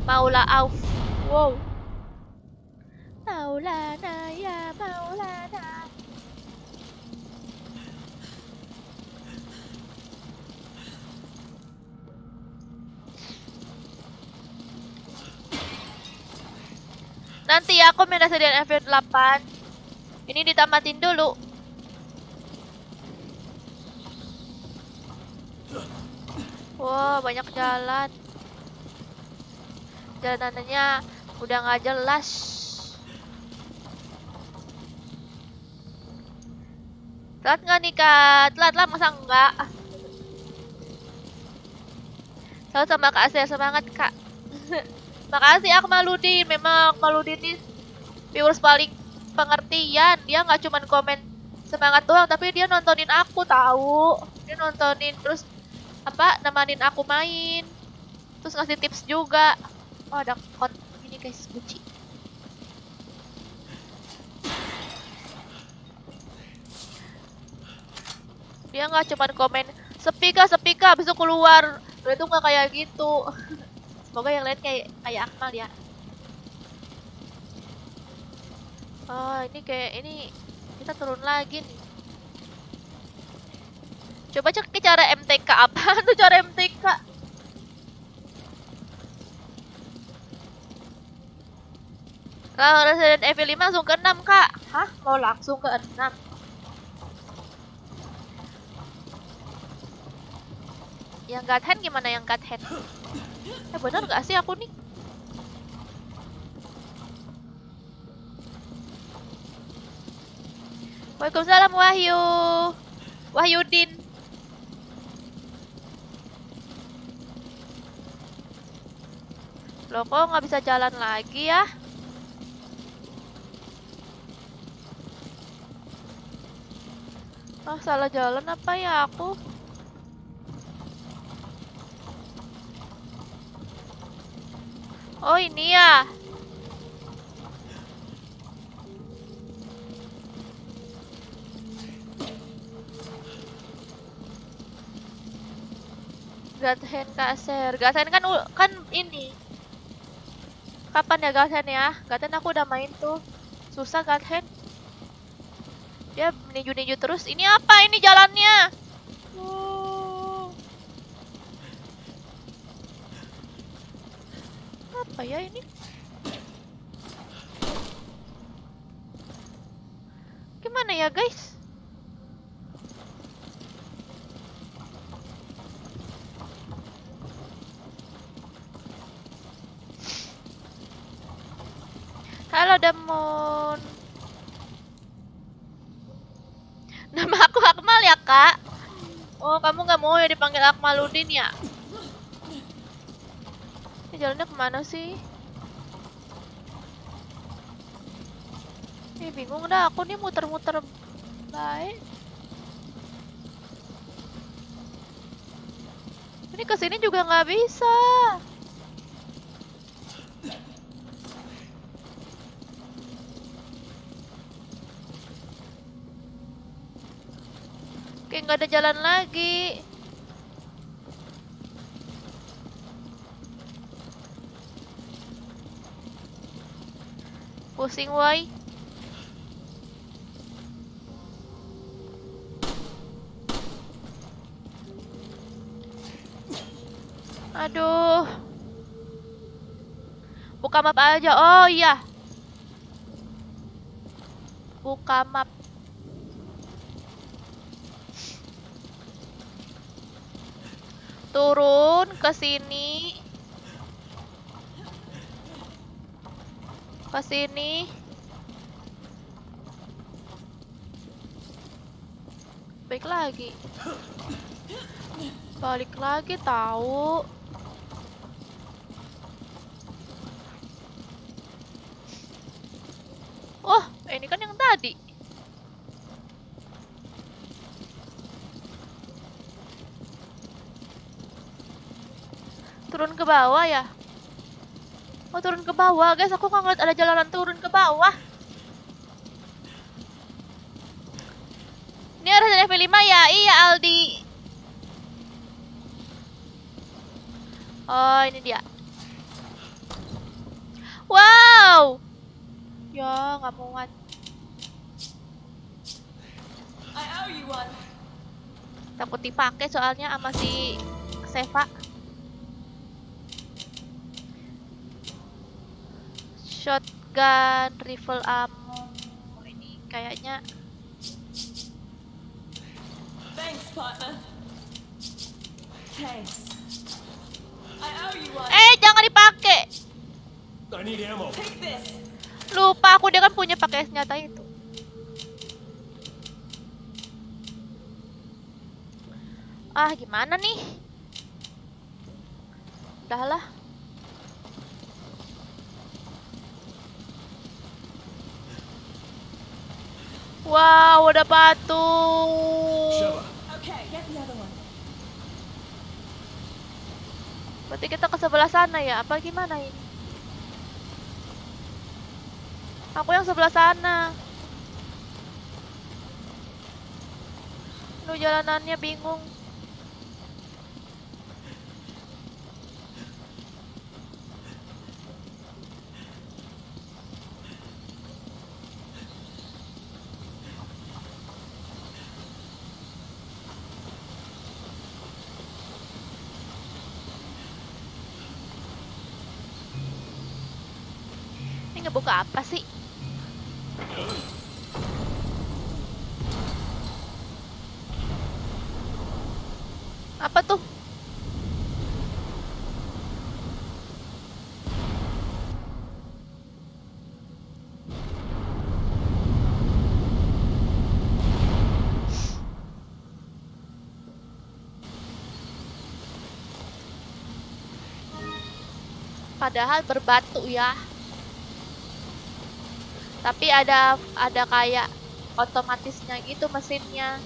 Maula Auf. Wow. Maulana ya Maulana. Nanti aku main Resident Evil 8. Ini ditamatin dulu. Wow, banyak jalan. Jalanannya udah nggak jelas. Telat nggak nih kak? Telat lah masa enggak? Salut sama Kak Asia, semangat kak. Makasih Akmaludin. Memang Akmaludin ini viewers paling pengertian. Dia nggak cuman komen semangat doang, tapi dia nontonin aku tahu. Dia nontonin terus apa nemanin aku main. Terus ngasih tips juga. Oh ada ini guys, Gucci. Dia nggak cuman komen sepi kak, habis itu keluar. Dia tuh nggak kayak gitu. Semoga yang lain kayak Akmal ya. Oh ini kayak ini kita turun lagi nih. Coba cek cara MTK apa tuh cara MTK? Kalau Resident Evil 5 langsung ke 6 kak. Hah? Mau langsung ke 6? Yang God Hand gimana yang God Hand? Bener gak sih aku nih? Waalaikumsalam Wahyu. Wahyudin. Loh kok nggak bisa jalan lagi ya? Ah, salah jalan apa ya aku? Oh ini ya. Gathen Kaser. Gathen kan ini. Kapan ya Gathen ya? Gathen aku udah main tuh. Susah Gathen. Dia ninju-ninju terus. Ini apa ini jalannya? Apa ya ini? Gimana ya guys? Halo Demon. Nama aku Akmal ya kak? Oh kamu nggak mau ya dipanggil Akmaludin ya? Ini jalannya kemana sih? Bingung dah aku nih muter-muter baik. Ini kesini juga nggak bisa. Kayak nggak ada jalan lagi. Pusing woi. Aduh. Buka map aja. Oh iya. Buka map. Turun ke sini. Ke sini. Balik lagi. Balik lagi tahu. Oh, ini kan yang tadi. Turun ke bawah ya? Oh, turun ke bawah, guys. Aku nggak ngeliat ada jalanan turun ke bawah. Ini harus level 5 ya? Iya Aldi. Oh ini dia. Wow. Ya nggak muat. I owe you one. Takut dipakai soalnya sama si Seva. Shotgun, rifle ammo. Ini kayaknya. Thanks, partner. Thanks. I owe you one. Jangan dipakai. I need ammo. Take this. Lupa aku, dia kan punya pakai senjata itu. Ah, gimana nih? Udahlah. Wow, ada patung. Sheva, Okay, get the other one. Berarti kita ke sebelah sana ya? Apa gimana ini? Aku yang sebelah sana. Aduh, jalanannya bingung. Ini ngebuka apa sih? Apa tuh? Padahal berbatu ya. Tapi ada kayak otomatisnya gitu mesinnya.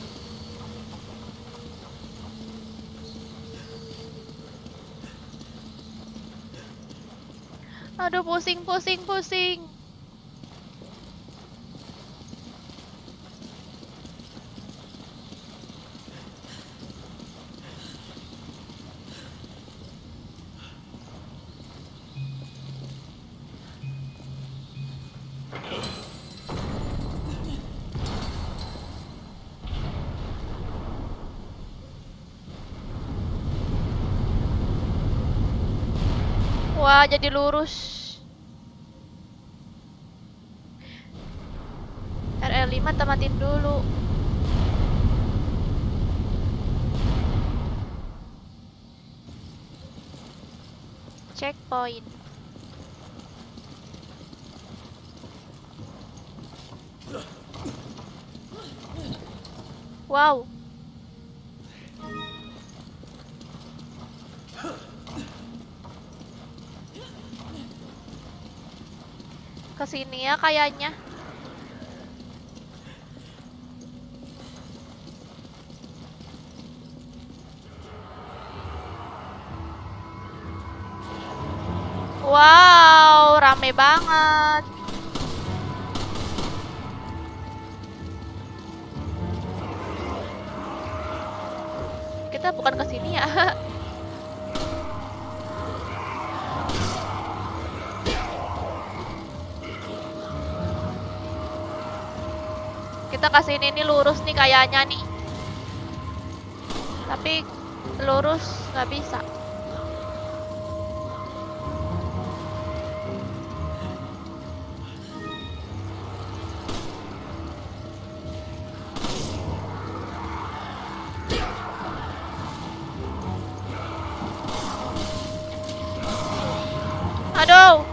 Aduh, pusing, pusing, pusing. Wah, jadi lurus. RL5 tamatin dulu. Checkpoint. Wow. Kesini ya kayaknya. Wow, rame banget. Kita bukan kesini ya. Kita kesini nih lurus nih kayaknya nih. Tapi lurus nggak bisa. Aduh.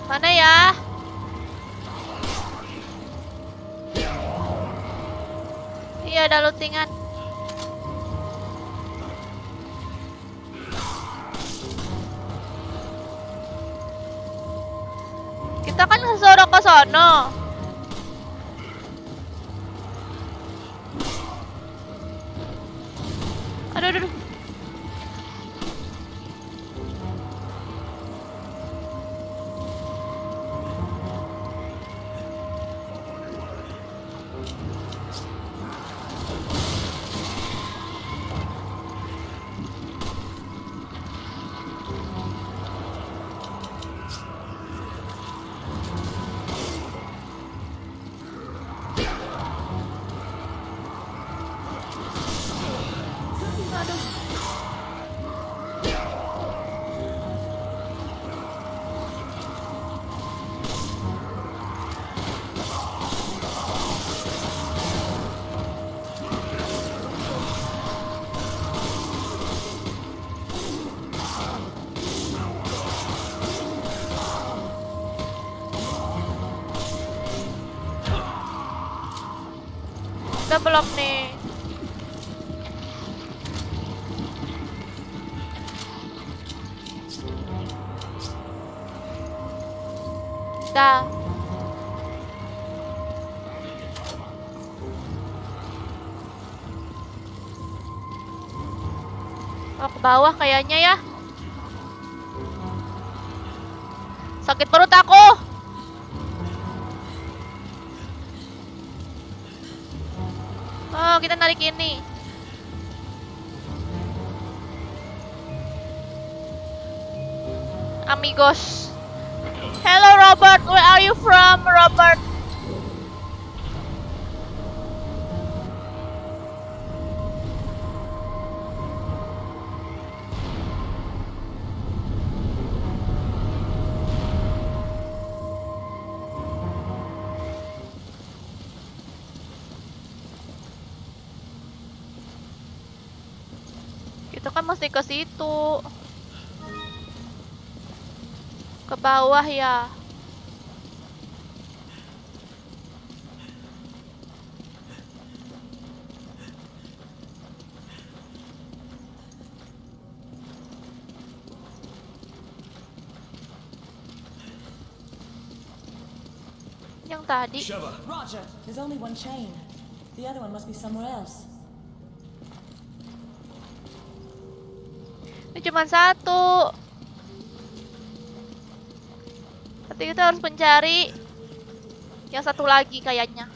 Mana ya? Iya, ada lootingan. Kita kan seorang ke sono. Aduh, aduh, aduh. Udah belum nih? Udah. Oh, ke bawah kayaknya ya. Sakit perut aku. Oh, kita narik ini. Amigos. Hello Robert, where are you from, Robert? Kita kan mesti ke situ. Ke bawah ya. Yang tadi. Sheva, Roger, there's only one chain. The other one must be somewhere else. Ini cuma satu. Tapi kita harus mencari yang satu lagi kayaknya.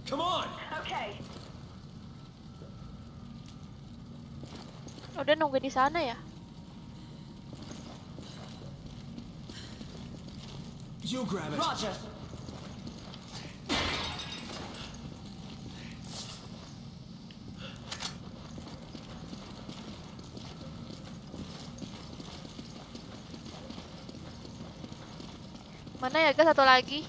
come on! Okay. Udah nunggu di sana ya. You grab it. Roger. Mana ya guys satu lagi?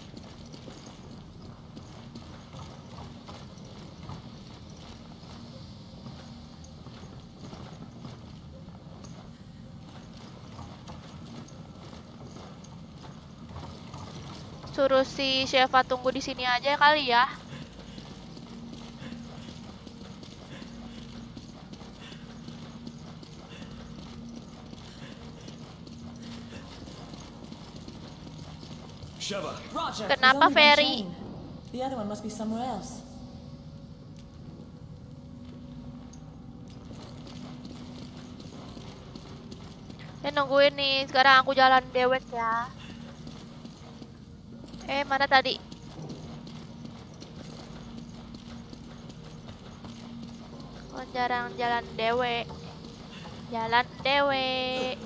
Suruh si Sheva tunggu di sini aja kali ya. Sheva, Roger. Kenapa, there's only one Ferry? chain. The other one must be somewhere else. Ya nungguin nih. Sekarang aku jalan dewek ya. Mana tadi? Oh, jarang jalan dewek. Jalan dewek.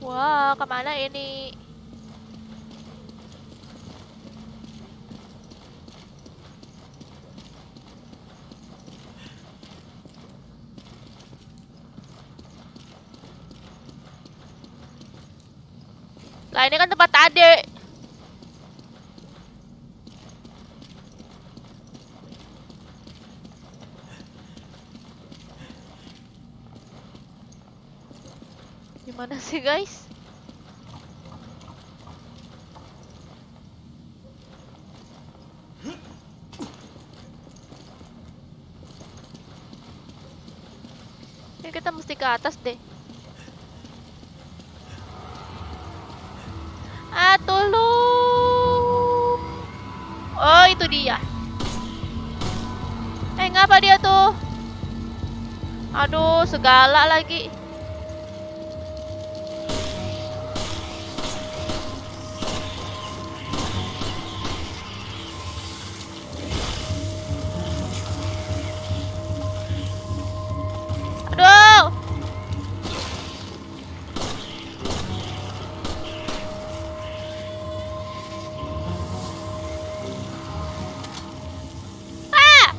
Wah, kemana ini? Lah ini kan tempat Ade. Gimana sih guys? Ini kita mesti ke atas deh. Ah, tolong. Oh, itu dia. Ngapa dia tuh? Aduh, segala lagi. Aduh. Ah!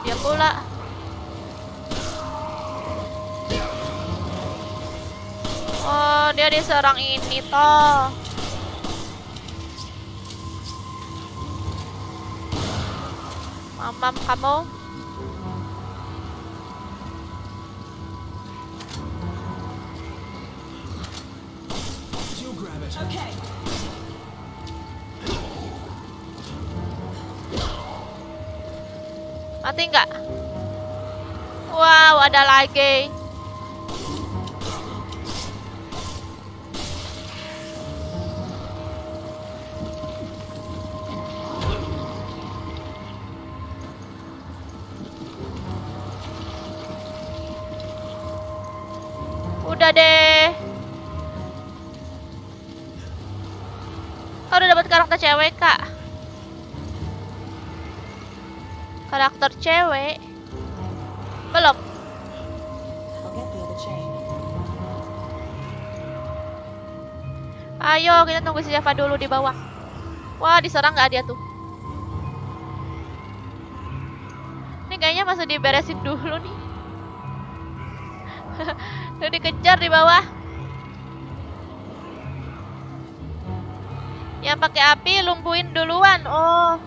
Dia pula. Oh, dia diserang ini toh. Mamam kamu. You grab it. Okay. Mati nggak? Wow, ada lagi. Udah deh. Udah dapat karakter cewek, Kak. Karakter cewek. Belum. I'll get the other chain. Ayo, kita tunggu si Java dulu di bawah. Wah, diserang nggak dia tuh? Ini kayaknya masih diberesin dulu nih. Udah dikejar di bawah. Yang pakai api lumpuhin duluan. Oh.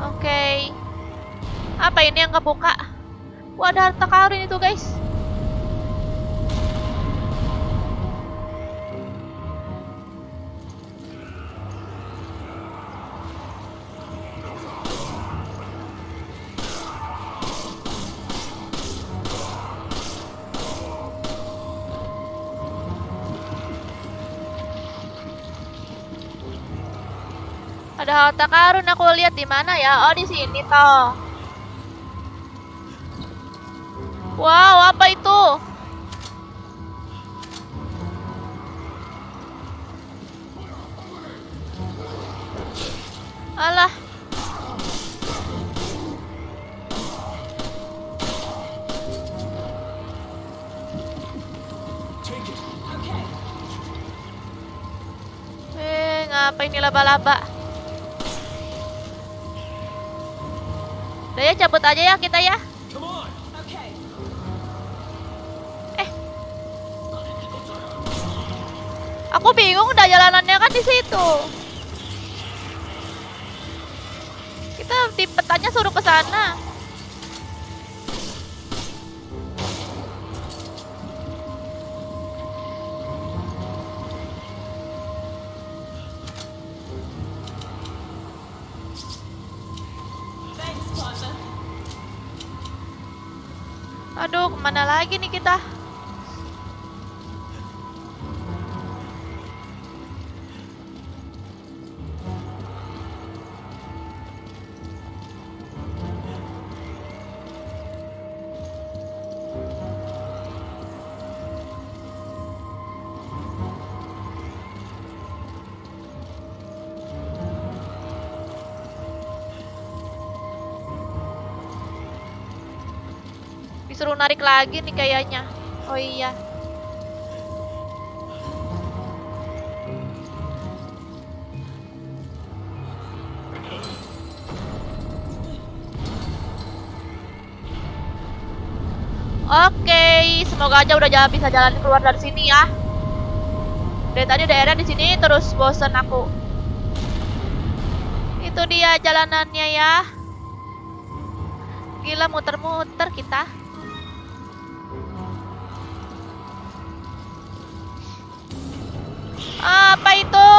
Oke. Apa ini yang kebuka? Wah, ada harta karun itu, guys. Ada harta karun, aku lihat di mana ya? Oh, di sini toh. Wow, apa itu? Alah. Take it. Okay. Ngapain ini laba-laba? Udah ya, cabut aja ya kita ya. Come on. Okay. Aku bingung, udah jalanannya kan di situ. Kita di petanya suruh ke sana. Thanks, partner. Aduh, kemana lagi nih kita? Disuruh narik lagi nih kayaknya. Oh iya. Oke, semoga aja udah bisa jalan keluar dari sini ya. Dari tadi daerah di sini terus bosen aku. itu dia jalanannya ya. Gila, muter-muter kita. Apa itu?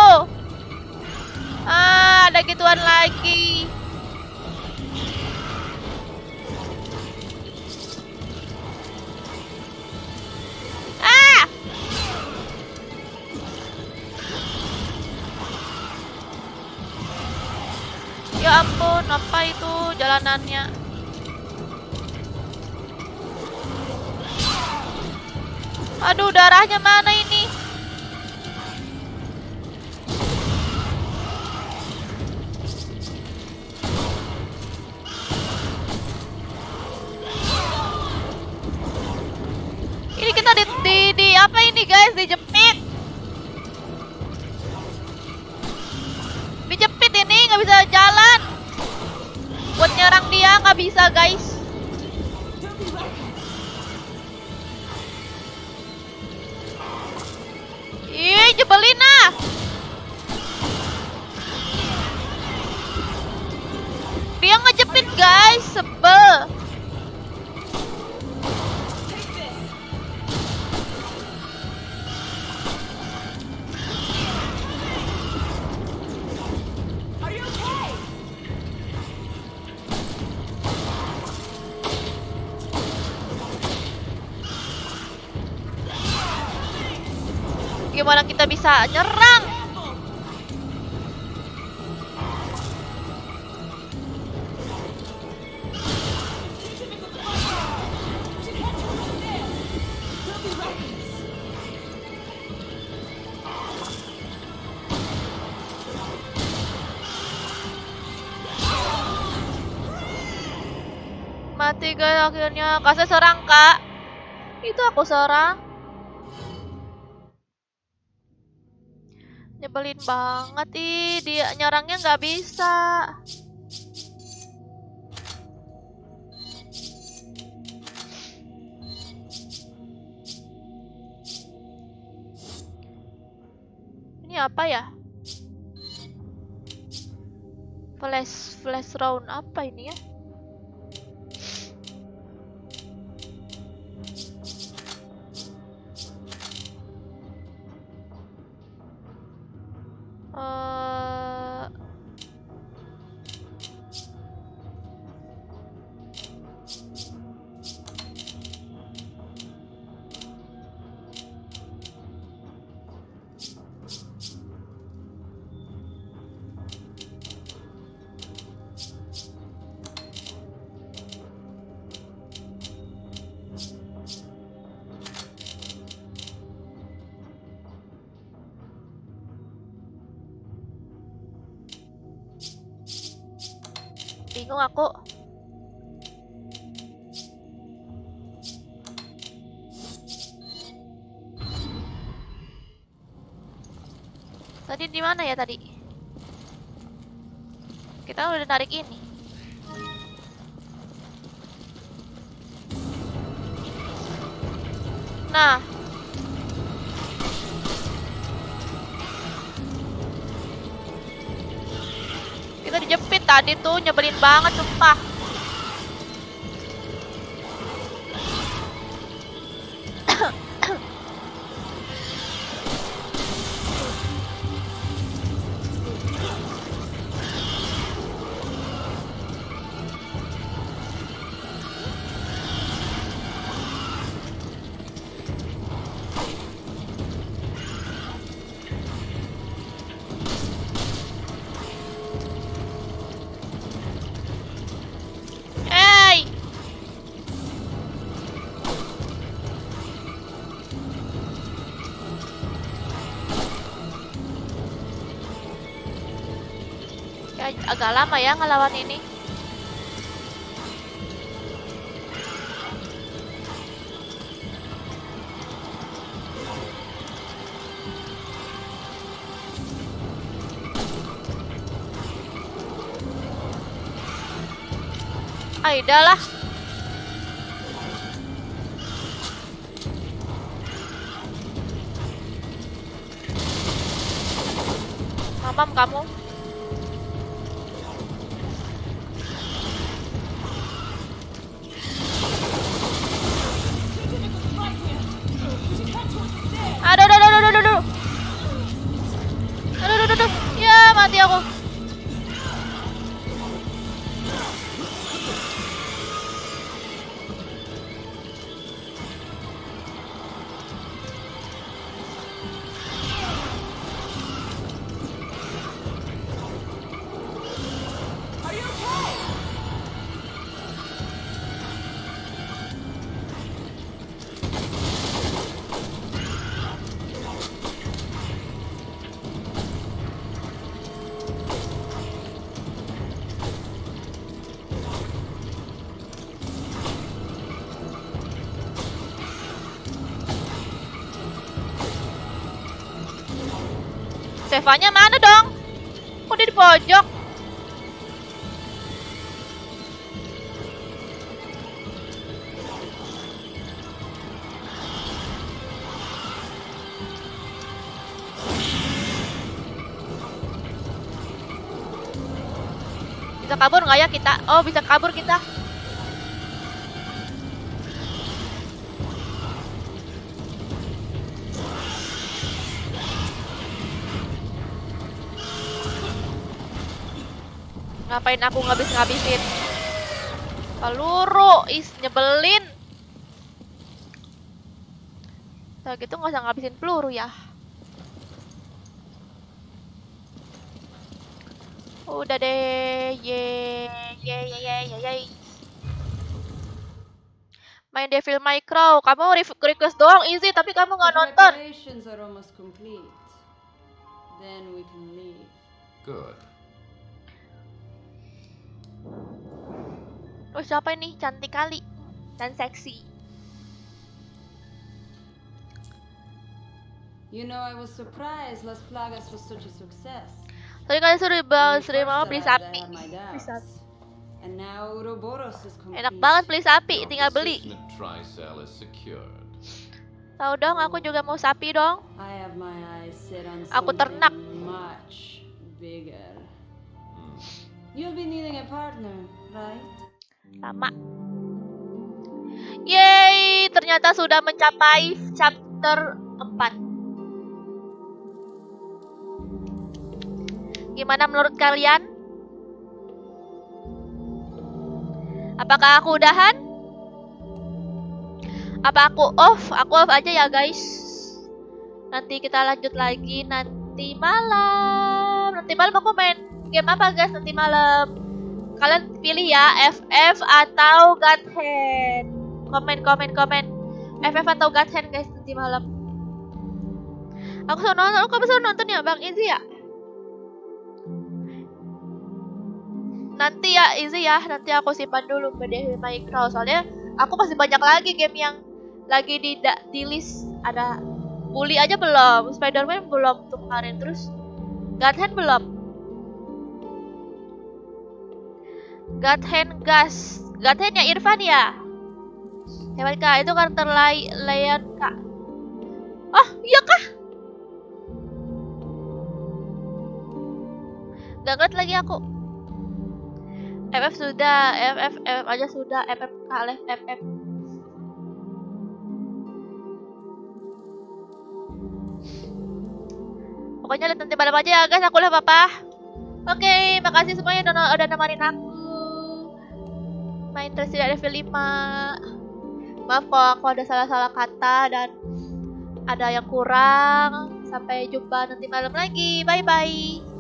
Ada gituan lagi. Ya ampun, apa itu jalanannya? Aduh, darahnya mana ini? Ini kita di apa ini guys? Dijepit. Dijepit ini, nggak bisa jalan. Buat nyerang dia nggak bisa guys. Ih, jebelin ah. Dia ngejepit guys, sebel. Are you okay? Gimana kita bisa nyerang? Mati guys akhirnya. Kasih serang kak. Itu aku serang. Nyebelin banget ih, dia nyerangnya nggak bisa. Ini apa ya? Flash round apa ini ya? Bingung aku. Tadi di mana ya tadi? Kita udah narik ini. Nah. Kita dijepit tadi tuh, nyebelin banget sumpah. Ya, agak lama ya ngelawan ini. Aida lah. Mamam kamu. Sevanya mana dong? Kok dia di pojok? Bisa kabur nggak ya kita? Oh, bisa kabur kita. Ngapain aku ngabis-ngabisin peluru? Nyebelin. Kayak gitu nggak usah ngabisin peluru ya. Udah deh, ye. Main Devil May Cry. Kamu request doang easy, tapi kamu nggak The nonton. preparations are almost complete. Then we can leave. Good. Oh, siapa ini? Cantik kali dan seksi. You know, I was surprised Las Plagas was such a success. Tadi kalian suruh When we sering mama first beli arrived, sapi. I had my Beli doubts. sapi. And now Ouroboros is complete. Enak banget beli sapi, Your tinggal beli. position at Tricell is secured. Tahu dong, aku juga mau sapi dong. I have my eyes set on Aku ternak. something much bigger. Hmm. You'll be needing a partner, right? Sama. Yeay, ternyata sudah mencapai chapter 4. Gimana menurut kalian? Apakah aku udahan? Apa aku off? Aku off aja ya guys. Nanti kita lanjut lagi nanti malam. Nanti malam aku main game apa guys nanti malam? Kalian pilih ya, FF atau God Hand. Komen. FF atau God Hand guys nanti malam. Aku suruh nonton, kamu suruh nonton ya Bang Izzy ya? Nanti ya Izzy ya, nanti aku simpan dulu ke Devil May Cry. Soalnya aku masih banyak lagi game yang lagi di list. Ada Bully aja belum, Spider-Man belum tuh kemarin, terus God Hand belum. God Hand Gas. God Hand-nya Irfan ya? Hebat kak, itu karakter Leon kak. Oh iya kah? Gak ngerti lagi aku. FF sudah, FF aja sudah, FF kalah, FF. Pokoknya lihat nanti malam aja ya guys, aku lihat apa. Oke, makasih semuanya udah nemenin aku main Resident Evil 5. Maaf kalau aku ada salah-salah kata dan ada yang kurang. Sampai jumpa nanti malam lagi. Bye bye.